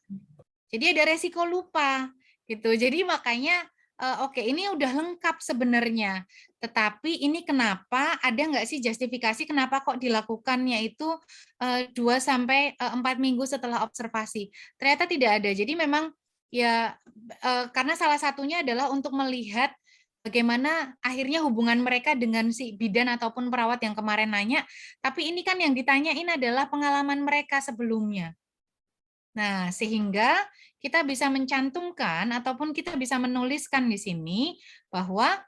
Jadi ada resiko lupa, gitu. Jadi makanya, oke, ini udah lengkap sebenarnya. Tetapi ini kenapa, ada nggak sih justifikasi kenapa kok dilakukannya itu 2-4 minggu setelah observasi? Ternyata tidak ada. Jadi memang ya karena salah satunya adalah untuk melihat bagaimana akhirnya hubungan mereka dengan si bidan ataupun perawat yang kemarin nanya, tapi ini kan yang ditanyain adalah pengalaman mereka sebelumnya. Nah, sehingga kita bisa mencantumkan ataupun kita bisa menuliskan di sini bahwa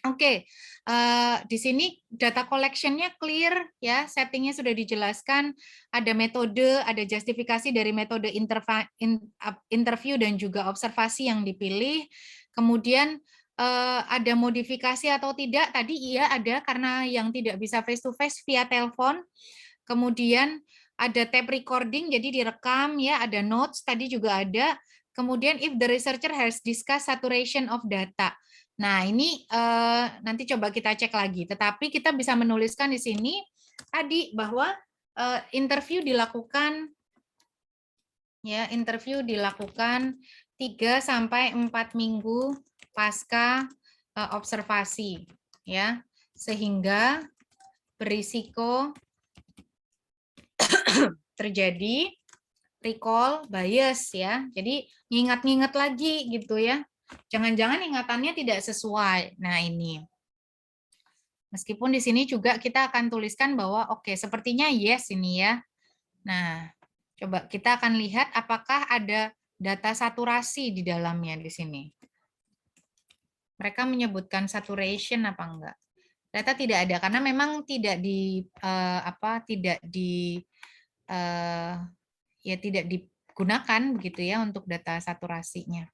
oke, di sini data collection-nya clear ya, settingnya sudah dijelaskan, ada metode, ada justifikasi dari metode interview dan juga observasi yang dipilih, kemudian ada modifikasi atau tidak, tadi iya ada karena yang tidak bisa face to face via telepon, kemudian ada tape recording, jadi direkam ya, ada notes tadi juga ada, kemudian if the researcher has discussed saturation of data. Nah, ini nanti coba kita cek lagi. Tetapi kita bisa menuliskan di sini tadi bahwa interview dilakukan 3-4 minggu pasca observasi ya. Sehingga berisiko terjadi recall bias ya. Jadi ngingat-ngingat lagi gitu ya. Jangan-jangan ingatannya tidak sesuai. Nah, ini. Meskipun di sini juga kita akan tuliskan bahwa oke, sepertinya yes ini ya. Nah, coba kita akan lihat apakah ada data saturasi di dalamnya di sini. Mereka menyebutkan saturation apa enggak? Data tidak ada karena memang tidak tidak digunakan begitu ya untuk data saturasinya.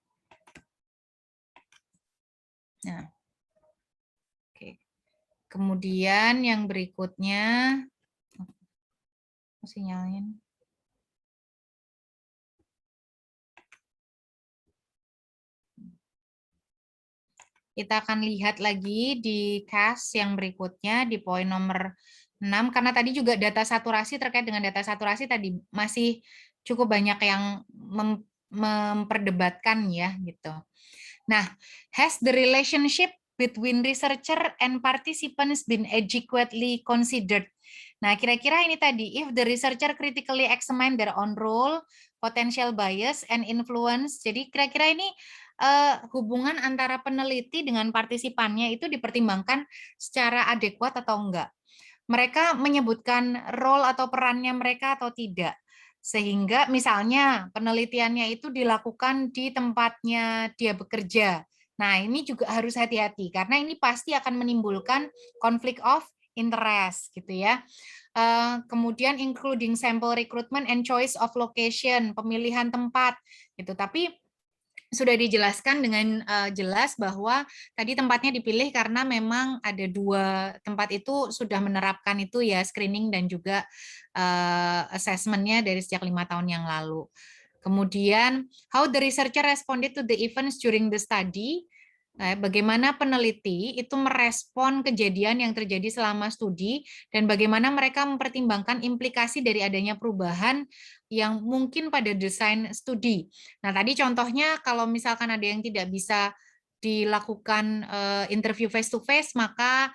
Nah, oke. Kemudian yang berikutnya, sinyalin. Kita akan lihat lagi di case yang berikutnya di poin nomor 6 karena tadi juga data saturasi terkait dengan data saturasi tadi masih cukup banyak yang memperdebatkan ya gitu. Nah, has the relationship between researcher and participants been adequately considered? Nah, kira-kira ini tadi, if the researcher critically examine their own role, potential bias and influence. Jadi kira-kira ini hubungan antara peneliti dengan partisipannya itu dipertimbangkan secara adekuat atau enggak. Mereka menyebutkan role atau perannya mereka atau tidak. Sehingga misalnya penelitiannya itu dilakukan di tempatnya dia bekerja. Nah, ini juga harus hati-hati karena ini pasti akan menimbulkan konflik of interest gitu ya. Kemudian including sample recruitment and choice of location, pemilihan tempat gitu. Tapi sudah dijelaskan dengan jelas bahwa tadi tempatnya dipilih karena memang ada 2 tempat itu sudah menerapkan itu ya screening dan juga assessment-nya dari sejak 5 tahun yang lalu. Kemudian how the researcher responded to the events during the study. Bagaimana peneliti itu merespon kejadian yang terjadi selama studi dan bagaimana mereka mempertimbangkan implikasi dari adanya perubahan yang mungkin pada desain studi. Nah, tadi contohnya kalau misalkan ada yang tidak bisa dilakukan interview face to face, maka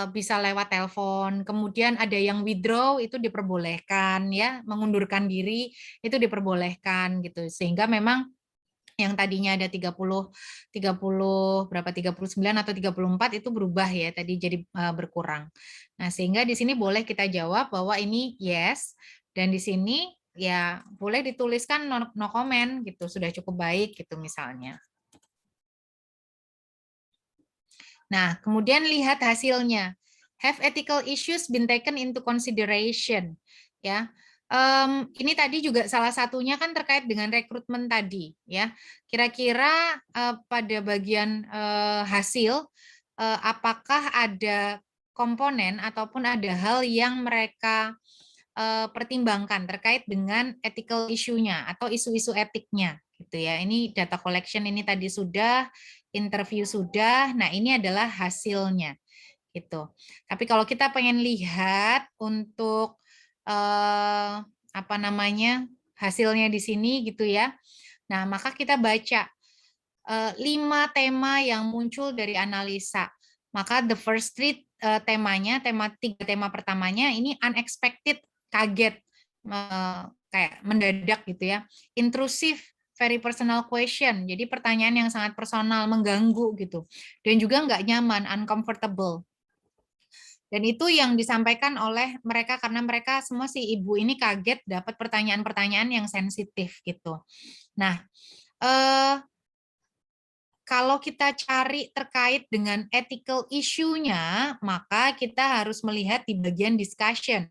bisa lewat telepon. Kemudian ada yang withdraw itu diperbolehkan ya, mengundurkan diri itu diperbolehkan gitu. Sehingga memang yang tadinya ada 30 berapa 39 atau 34 itu berubah ya tadi jadi berkurang. Nah, sehingga di sini boleh kita jawab bahwa ini yes dan di sini ya boleh dituliskan no comment gitu, sudah cukup baik gitu misalnya. Nah, kemudian lihat hasilnya. Have ethical issues been taken into consideration? Ya. Ini tadi juga salah satunya kan terkait dengan rekrutmen tadi ya. Kira-kira pada bagian hasil apakah ada komponen ataupun ada hal yang mereka pertimbangkan terkait dengan ethical issue-nya atau isu-isu etiknya gitu ya. Ini data collection ini tadi sudah, interview sudah. Nah, ini adalah hasilnya gitu. Tapi kalau kita pengen lihat untuk apa namanya? Hasilnya di sini gitu ya. Nah, maka kita baca 5 tema yang muncul dari analisa. Maka the first 3 temanya, 3 tema pertamanya ini unexpected, kaget, kayak mendadak gitu ya. Intrusive, very personal question. Jadi pertanyaan yang sangat personal, mengganggu gitu. Dan juga nggak nyaman, uncomfortable. Dan itu yang disampaikan oleh mereka karena mereka semua si ibu ini kaget dapat pertanyaan-pertanyaan yang sensitif gitu. Nah, kalau kita cari terkait dengan ethical issue-nya, maka kita harus melihat di bagian discussion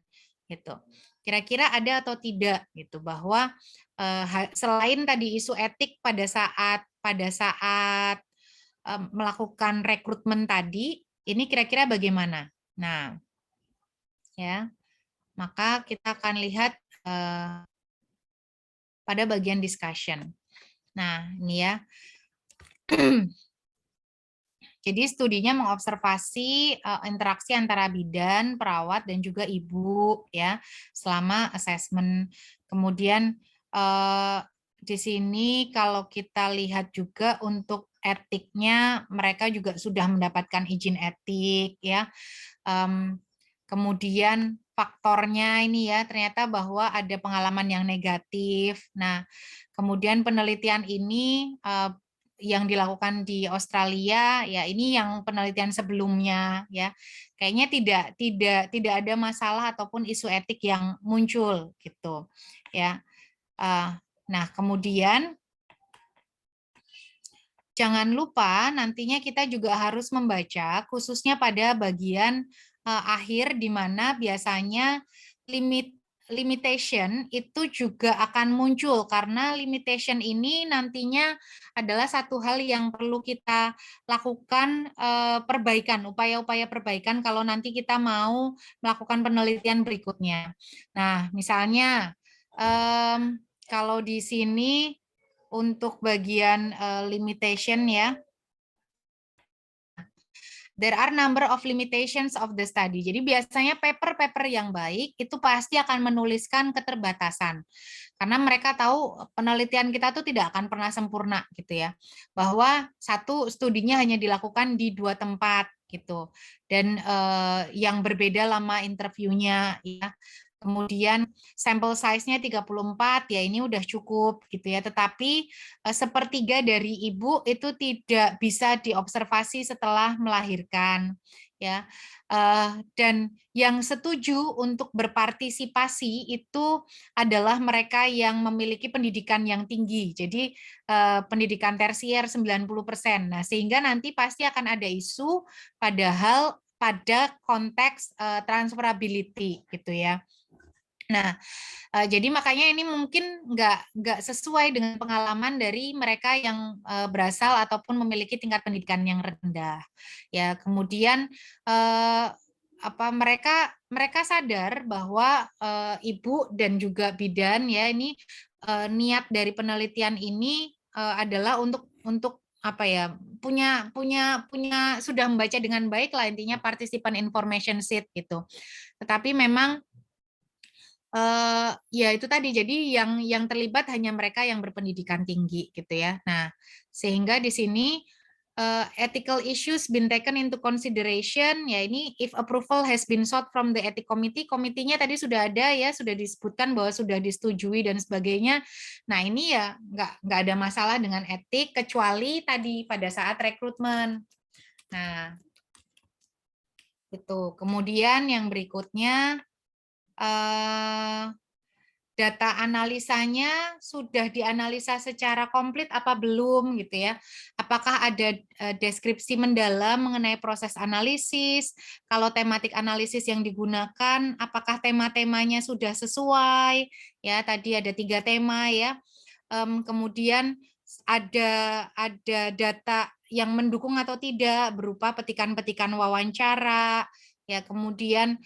gitu. Kira-kira ada atau tidak gitu bahwa selain tadi isu etik pada saat melakukan rekrutmen tadi, ini kira-kira bagaimana? Nah, ya. Maka kita akan lihat pada bagian discussion. Nah, ini ya. Jadi studinya mengobservasi interaksi antara bidan, perawat, dan juga ibu ya selama asesmen. Kemudian di sini kalau kita lihat juga untuk etiknya, mereka juga sudah mendapatkan izin etik ya. Kemudian faktornya ini ya ternyata bahwa ada pengalaman yang negatif. Nah, kemudian penelitian ini yang dilakukan di Australia ya ini yang penelitian sebelumnya ya kayaknya tidak ada masalah ataupun isu etik yang muncul gitu ya. Nah kemudian jangan lupa nantinya kita juga harus membaca khususnya pada bagian akhir di mana biasanya limitation itu juga akan muncul karena limitation ini nantinya adalah satu hal yang perlu kita lakukan perbaikan, upaya-upaya perbaikan kalau nanti kita mau melakukan penelitian berikutnya. Nah, misalnya kalau di sini untuk bagian limitation ya, there are number of limitations of the study. Jadi biasanya paper-paper yang baik itu pasti akan menuliskan keterbatasan. Karena mereka tahu penelitian kita tuh tidak akan pernah sempurna gitu ya. Bahwa satu studinya hanya dilakukan di 2 tempat gitu. Dan yang berbeda lama interviewnya ya. Kemudian sampel size-nya 34 ya ini udah cukup gitu ya. Tetapi sepertiga dari ibu itu tidak bisa diobservasi setelah melahirkan ya. Dan yang setuju untuk berpartisipasi itu adalah mereka yang memiliki pendidikan yang tinggi. Jadi pendidikan tersier 90%. Nah, sehingga nanti pasti akan ada isu padahal pada konteks transferability gitu ya. Nah, jadi makanya ini mungkin nggak sesuai dengan pengalaman dari mereka yang berasal ataupun memiliki tingkat pendidikan yang rendah. Ya, kemudian mereka sadar bahwa ibu dan juga bidan ya ini niat dari penelitian ini adalah untuk apa ya punya sudah membaca dengan baik lah intinya participan information sheet gitu. Tetapi memang ya itu tadi jadi yang terlibat hanya mereka yang berpendidikan tinggi gitu ya. Nah, sehingga di sini ethical issues been taken into consideration ya ini if approval has been sought from the ethic committee, komitinya tadi sudah ada ya, sudah disebutkan bahwa sudah disetujui dan sebagainya. Nah, ini ya nggak ada masalah dengan etik kecuali tadi pada saat rekrutmen. Nah, itu. Kemudian yang berikutnya data analisanya sudah dianalisa secara komplit apa belum gitu ya. Apakah ada deskripsi mendalam mengenai proses analisis, kalau tematik analisis yang digunakan, apakah tema-temanya sudah sesuai, ya tadi ada 3 tema ya. Kemudian ada data yang mendukung atau tidak berupa petikan-petikan wawancara, ya kemudian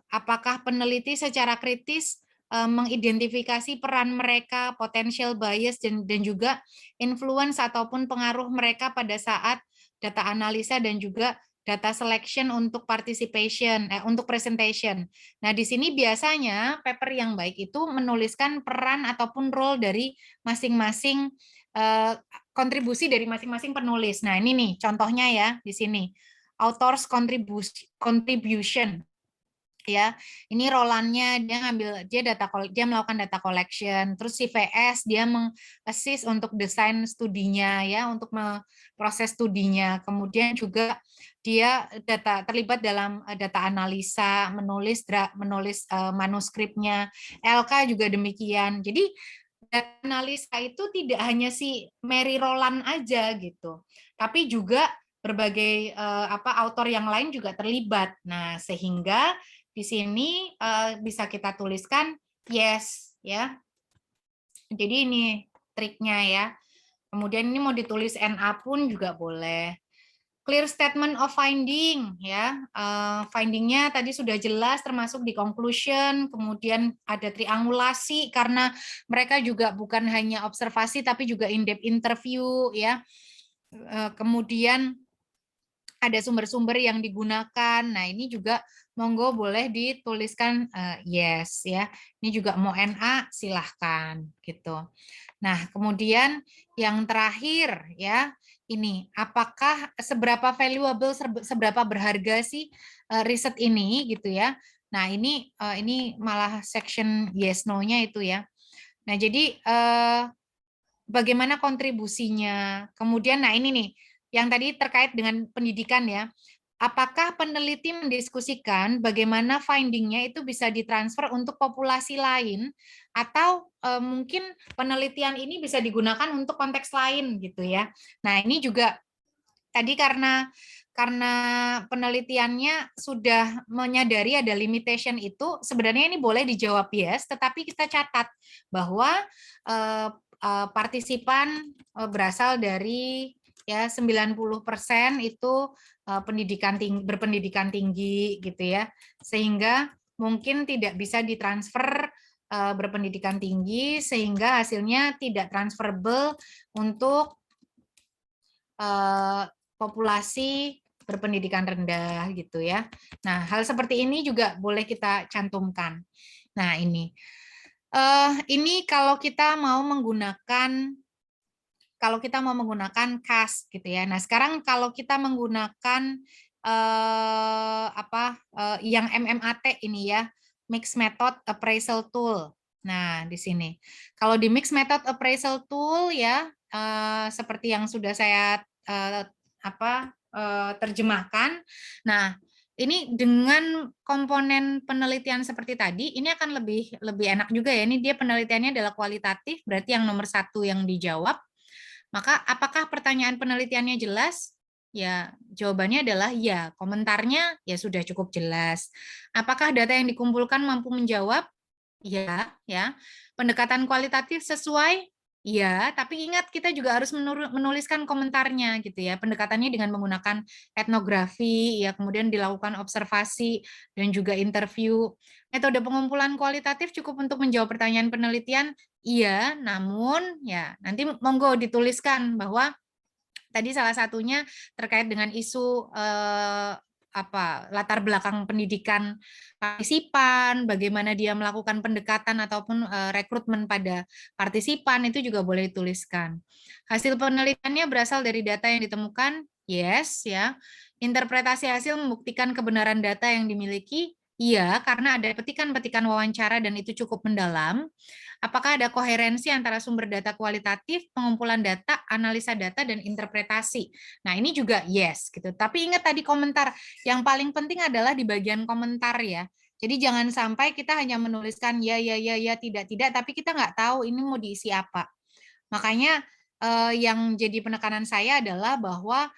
apakah peneliti secara kritis mengidentifikasi peran mereka, potential bias dan juga influence ataupun pengaruh mereka pada saat data analisa dan juga data selection untuk untuk presentation. Nah, di sini biasanya paper yang baik itu menuliskan peran ataupun role dari masing-masing kontribusi dari masing-masing penulis. Nah, ini nih contohnya ya di sini. Authors contribution. Ya, ini rolannya dia melakukan data collection, terus si VS dia mengassist untuk desain studinya ya, untuk proses studinya. Kemudian juga dia terlibat dalam data analisa, menulis manuskripnya. LK juga demikian. Jadi data analisa itu tidak hanya si Mary Roland aja gitu, tapi juga berbagai autor yang lain juga terlibat. Nah, sehingga di sini bisa kita tuliskan yes ya. Jadi ini triknya ya. Kemudian ini mau ditulis NA pun juga boleh. Clear statement of finding ya. Findingnya tadi sudah jelas termasuk di conclusion, kemudian ada triangulasi karena mereka juga bukan hanya observasi tapi juga in-depth interview ya. Kemudian ada sumber-sumber yang digunakan. Nah, ini juga monggo boleh dituliskan yes ya. Ini juga mau NA silahkan gitu. Nah, kemudian yang terakhir ya, ini apakah seberapa valuable, seberapa berharga sih riset ini gitu ya. Nah, ini malah section yes no-nya itu ya. Nah, jadi bagaimana kontribusinya? Kemudian nah ini nih yang tadi terkait dengan pendidikan ya. Apakah peneliti mendiskusikan bagaimana finding-nya itu bisa ditransfer untuk populasi lain atau mungkin penelitian ini bisa digunakan untuk konteks lain gitu ya. Nah, ini juga tadi karena penelitiannya sudah menyadari ada limitation itu, sebenarnya ini boleh dijawab yes, tetapi kita catat bahwa partisipan berasal dari ya 90% itu berpendidikan tinggi gitu ya, sehingga mungkin tidak bisa ditransfer berpendidikan tinggi sehingga hasilnya tidak transferable untuk populasi berpendidikan rendah gitu ya. Nah, hal seperti ini juga boleh kita cantumkan. Nah, ini kalau kita mau menggunakan CAS gitu ya. Nah, sekarang kalau kita menggunakan yang MMAT ini ya, Mixed Method Appraisal Tool. Nah, di sini. Kalau di Mixed Method Appraisal Tool ya, seperti yang sudah saya terjemahkan. Nah, ini dengan komponen penelitian seperti tadi, ini akan lebih enak juga ya. Ini dia penelitiannya adalah kualitatif, berarti yang nomor 1 yang dijawab. Maka apakah pertanyaan penelitiannya jelas? Ya, jawabannya adalah ya. Komentarnya ya sudah cukup jelas. Apakah data yang dikumpulkan mampu menjawab? Ya, ya. Pendekatan kualitatif sesuai? Ya, tapi ingat kita juga harus menuliskan komentarnya gitu ya. Pendekatannya dengan menggunakan etnografi, ya kemudian dilakukan observasi dan juga interview. Metode pengumpulan kualitatif cukup untuk menjawab pertanyaan penelitian? Iya, namun ya nanti monggo dituliskan bahwa tadi salah satunya terkait dengan isu latar belakang pendidikan partisipan, bagaimana dia melakukan pendekatan ataupun rekrutmen pada partisipan, itu juga boleh dituliskan. Hasil penelitiannya berasal dari data yang ditemukan, yes ya. Interpretasi hasil membuktikan kebenaran data yang dimiliki, iya, karena ada petikan-petikan wawancara dan itu cukup mendalam. Apakah ada koherensi antara sumber data kualitatif, pengumpulan data, analisa data, dan interpretasi? Nah, ini juga yes gitu. Tapi ingat tadi komentar, yang paling penting adalah di bagian komentar ya. Jadi jangan sampai kita hanya menuliskan ya, tidak, tapi kita nggak tahu ini mau diisi apa. Makanya yang jadi penekanan saya adalah bahwa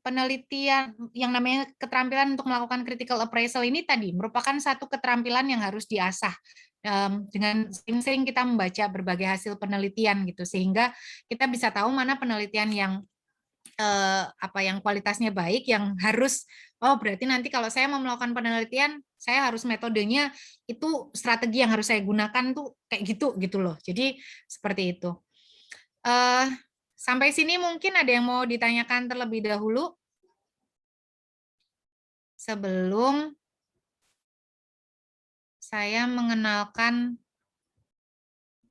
penelitian yang namanya keterampilan untuk melakukan critical appraisal ini tadi merupakan satu keterampilan yang harus diasah dengan sering-sering kita membaca berbagai hasil penelitian gitu, sehingga kita bisa tahu mana penelitian yang yang kualitasnya baik, yang harus Oh, berarti nanti kalau saya mau melakukan penelitian, saya harus metodenya itu strategi yang harus saya gunakan tuh kayak gitu loh. Jadi seperti itu. Sampai sini mungkin ada yang mau ditanyakan terlebih dahulu sebelum saya mengenalkan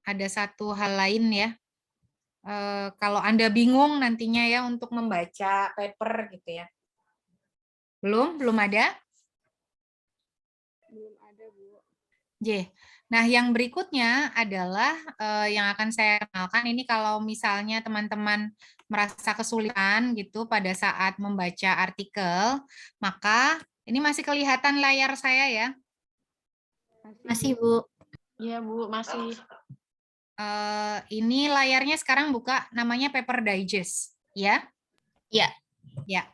ada satu hal lain ya. Kalau Anda bingung nantinya ya untuk membaca paper gitu ya. Belum ada? Belum ada, Bu. J. Nah, yang berikutnya adalah yang akan saya kenalkan ini kalau misalnya teman-teman merasa kesulitan gitu pada saat membaca artikel, maka ini masih kelihatan layar saya ya. Masih, Bu. Iya, Bu, masih. Ini layarnya sekarang buka namanya Paper Digest, ya? Iya. Ya.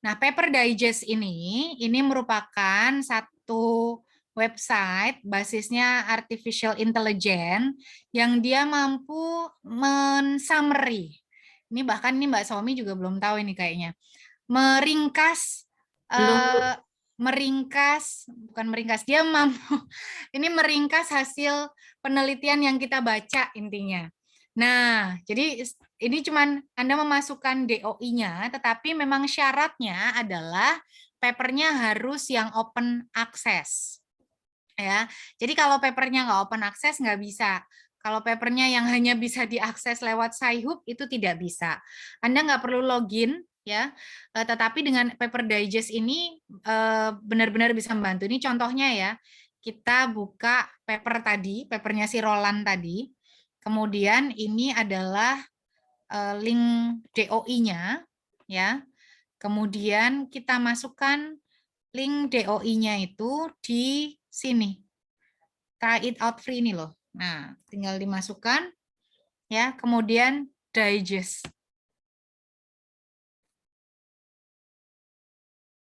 Nah, Paper Digest ini merupakan satu website basisnya artificial intelligence yang dia mampu men-summary. Ini bahkan ini Mbak Somi juga belum tahu ini kayaknya. Meringkas bukan meringkas, dia mampu ini meringkas hasil penelitian yang kita baca intinya. Nah, jadi ini cuman Anda memasukkan DOI-nya, tetapi memang syaratnya adalah papernya harus yang open access. Ya, jadi kalau papernya nggak open access nggak bisa. Kalau papernya yang hanya bisa diakses lewat Sci-Hub itu tidak bisa. Anda nggak perlu login ya, tetapi dengan Paper Digest ini benar-benar bisa membantu. Ini contohnya ya, kita buka paper tadi, papernya si Roland tadi. Kemudian ini adalah link DOI-nya ya. Kemudian kita masukkan link DOI-nya itu di sini. Try it out free ini loh. Nah, tinggal dimasukkan ya, kemudian digest.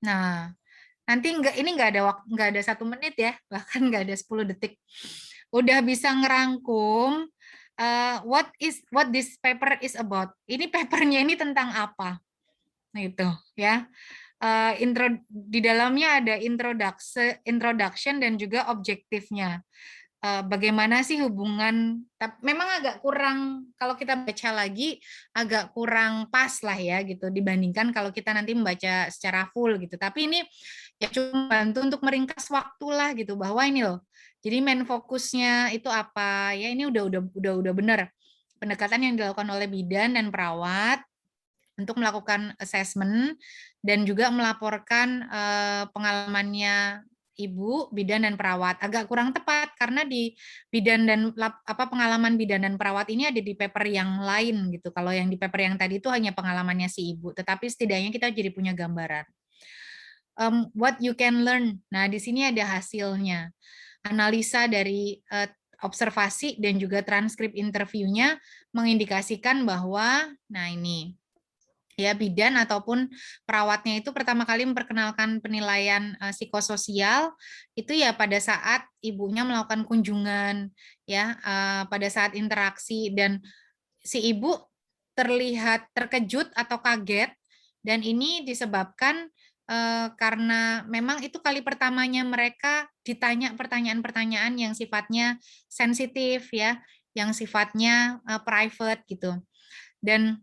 Nah, nanti ini nggak ada 1 menit ya, bahkan nggak ada 10 detik. Udah bisa ngerangkum what this paper is about. Ini papernya ini tentang apa? Gitu ya. Di dalamnya ada introduction dan juga objektifnya. Bagaimana sih hubungan, memang agak kurang kalau kita baca lagi agak kurang pas lah ya gitu dibandingkan kalau kita nanti membaca secara full gitu. Tapi ini ya cuma bantu untuk meringkas waktu lah gitu, bahwa ini loh. Jadi main fokusnya itu apa ya, ini udah benar pendekatan yang dilakukan oleh bidan dan perawat untuk melakukan assessment dan juga melaporkan pengalamannya ibu, bidan dan perawat. Agak kurang tepat karena di bidan dan pengalaman bidan dan perawat ini ada di paper yang lain gitu. Kalau yang di paper yang tadi itu hanya pengalamannya si ibu, tetapi setidaknya kita jadi punya gambaran. What you can learn. Nah, di sini ada hasilnya. Analisa dari observasi dan juga transkrip interviewnya mengindikasikan bahwa, nah ini, ya bidan ataupun perawatnya itu pertama kali memperkenalkan penilaian psikososial itu ya pada saat ibunya melakukan kunjungan ya, pada saat interaksi, dan si ibu terlihat terkejut atau kaget, dan ini disebabkan karena memang itu kali pertamanya mereka ditanya pertanyaan-pertanyaan yang sifatnya sensitif ya, yang sifatnya private gitu. Dan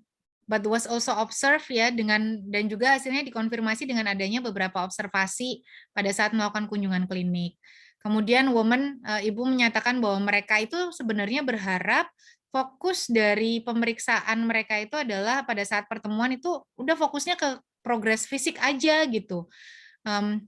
but was also observed ya, dan juga hasilnya dikonfirmasi dengan adanya beberapa observasi pada saat melakukan kunjungan klinik. Kemudian ibu menyatakan bahwa mereka itu sebenarnya berharap fokus dari pemeriksaan mereka itu adalah pada saat pertemuan itu udah fokusnya ke progres fisik aja gitu.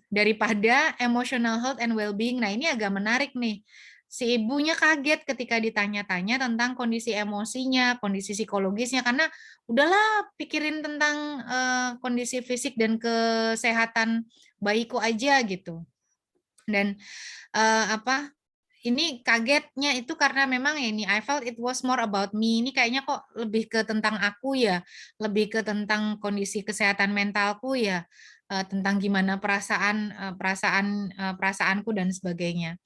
Daripada emotional health and well-being. Nah, ini agak menarik nih. Si ibunya kaget ketika ditanya-tanya tentang kondisi emosinya, kondisi psikologisnya, karena udahlah pikirin tentang kondisi fisik dan kesehatan bayiku aja gitu. Dan ini kagetnya itu karena memang ini I felt it was more about me. Ini kayaknya kok lebih ke tentang aku ya, lebih ke tentang kondisi kesehatan mentalku ya, tentang gimana perasaanku dan sebagainya.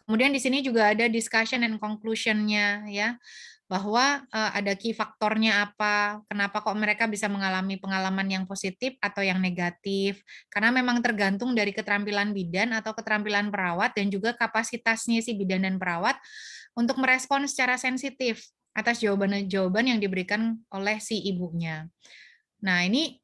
Kemudian di sini juga ada discussion and conclusion-nya ya. bahwa ada key faktornya apa, kenapa kok mereka bisa mengalami pengalaman yang positif atau yang negatif, karena memang tergantung dari keterampilan bidan atau keterampilan perawat dan juga kapasitasnya si bidan dan perawat untuk merespon secara sensitif atas jawaban-jawaban yang diberikan oleh si ibunya. Nah, ini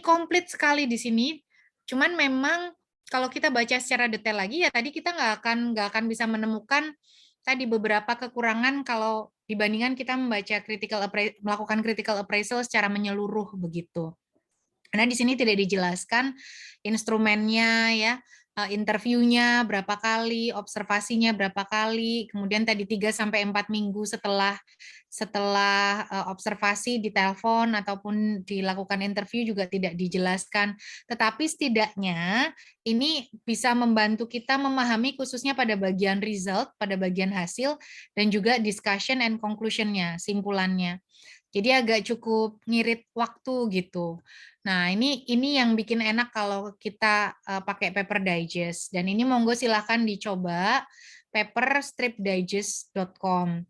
komplit sekali di sini. Cuman memang kalau kita baca secara detail lagi ya tadi kita nggak akan bisa menemukan tadi beberapa kekurangan kalau dibandingkan kita melakukan critical appraisal secara menyeluruh begitu. Karena di sini tidak dijelaskan instrumennya ya, interviewnya berapa kali, observasinya berapa kali, kemudian tadi 3 sampai 4 minggu setelah observasi di telepon ataupun dilakukan interview juga tidak dijelaskan. Tetapi setidaknya ini bisa membantu kita memahami khususnya pada bagian result, pada bagian hasil, dan juga discussion and conclusion-nya, simpulannya. Jadi agak cukup ngirit waktu gitu. Nah, ini yang bikin enak kalau kita pakai paper digest. Dan ini monggo silahkan dicoba paperstripdigest.com.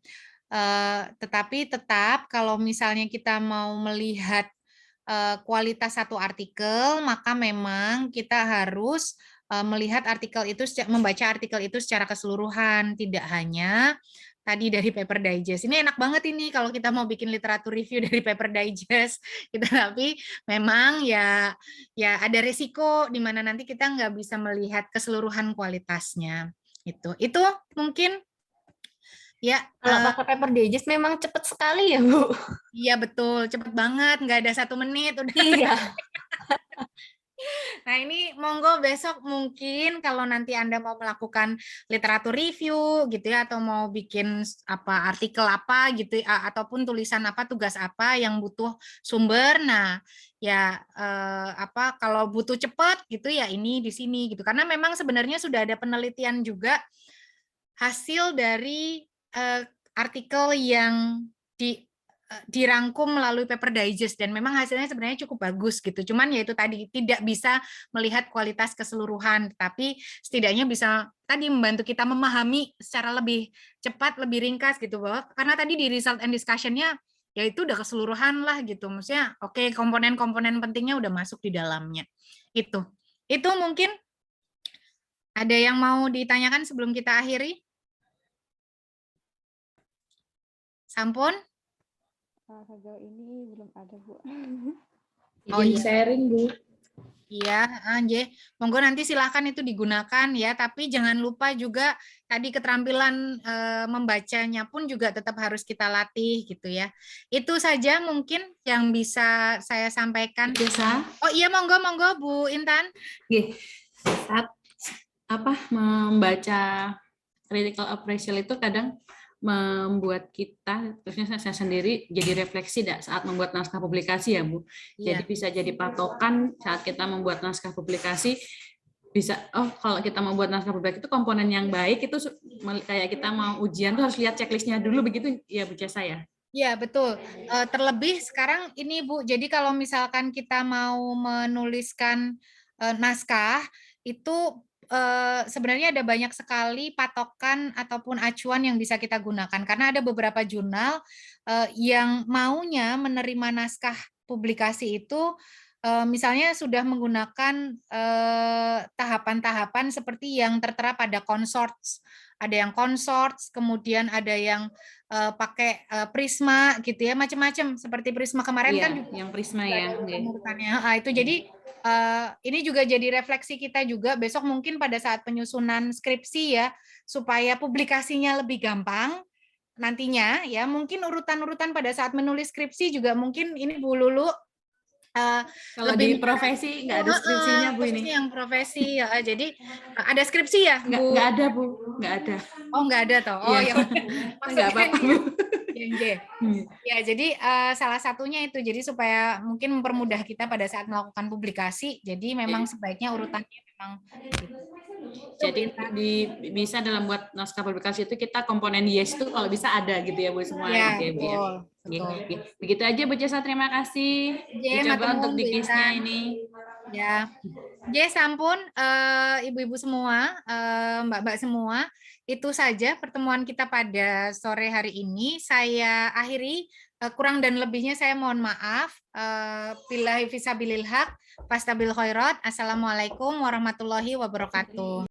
Tetapi tetap kalau misalnya kita mau melihat kualitas satu artikel, maka memang kita harus melihat membaca artikel itu secara keseluruhan, tidak hanya tadi dari paper digest. Ini enak banget ini kalau kita mau bikin literatur review dari paper digest, gitu. Tapi memang ya ada resiko di mana nanti kita nggak bisa melihat keseluruhan kualitasnya. Itu mungkin ya. Kalau pakai paper digest memang cepat sekali ya, Bu. Iya betul, cepet banget, nggak ada 1 menit udah. Iya. Nah ini monggo besok mungkin kalau nanti Anda mau melakukan literatur review gitu ya, atau mau bikin artikel apa gitu ataupun tulisan apa, tugas apa yang butuh sumber. Nah ya kalau butuh cepat gitu ya ini di sini gitu, karena memang sebenarnya sudah ada penelitian juga hasil dari artikel yang dirangkum melalui paper digest dan memang hasilnya sebenarnya cukup bagus gitu. Cuman ya itu tadi tidak bisa melihat kualitas keseluruhan, tapi setidaknya bisa tadi membantu kita memahami secara lebih cepat, lebih ringkas gitu, bahwa karena tadi di result and discussion-nya ya itu udah keseluruhan lah gitu. Maksudnya oke, komponen-komponen pentingnya udah masuk di dalamnya. Itu mungkin ada yang mau ditanyakan sebelum kita akhiri? Sampun? Sejauh ini belum ada, Bu. Izin sharing, Bu. Iya, Anje. Monggo nanti silahkan itu digunakan ya, tapi jangan lupa juga tadi keterampilan membacanya pun juga tetap harus kita latih gitu ya. Itu saja mungkin yang bisa saya sampaikan. Bisa. Oh iya, monggo Bu Intan. Oke. Saat membaca critical appraisal itu kadang membuat kita, terusnya saya sendiri jadi refleksi saat membuat naskah publikasi ya Bu. Jadi bisa jadi patokan saat kita membuat naskah publikasi, bisa kalau kita membuat naskah publikasi itu komponen yang baik itu kayak kita mau ujian tuh harus lihat checklistnya dulu begitu ya Bu Jasa ya. Iya betul. Terlebih sekarang ini Bu, jadi kalau misalkan kita mau menuliskan naskah itu sebenarnya ada banyak sekali patokan ataupun acuan yang bisa kita gunakan, karena ada beberapa jurnal yang maunya menerima naskah publikasi itu misalnya sudah menggunakan tahapan-tahapan seperti yang tertera pada Consorts. Ada yang Consorts, kemudian ada yang pakai Prisma gitu ya, macam-macam seperti Prisma kemarin kan juga yang Prisma ya. Urutannya. Itu jadi ini juga jadi refleksi kita juga besok mungkin pada saat penyusunan skripsi ya, supaya publikasinya lebih gampang nantinya ya, mungkin urutan-urutan pada saat menulis skripsi juga mungkin ini Bu Lulu kalau lebih di profesi nggak ada skripsinya Bu ini. Yang profesi ya, jadi ada skripsi ya Bu? Nggak ada Bu, nggak ada. Oh nggak ada toh. Oh ya. Nggak apa-apa Bu. Ya, jadi salah satunya itu, jadi supaya mungkin mempermudah kita pada saat melakukan publikasi, jadi memang sebaiknya urutannya memang gitu. Jadi bisa dalam buat naskah publikasi itu kita komponen yes itu kalau bisa ada gitu ya Bu semua. Ya, gitu, betul. Begitu aja Bu Jasa, terima kasih. Coba untuk di case-nya ini. Ya. Sampun ibu-ibu semua, mbak-mbak semua, itu saja pertemuan kita pada sore hari ini. Saya akhiri, kurang dan lebihnya saya mohon maaf. Billahi fisabilil haq, fastabil khairat. Assalamualaikum warahmatullahi wabarakatuh.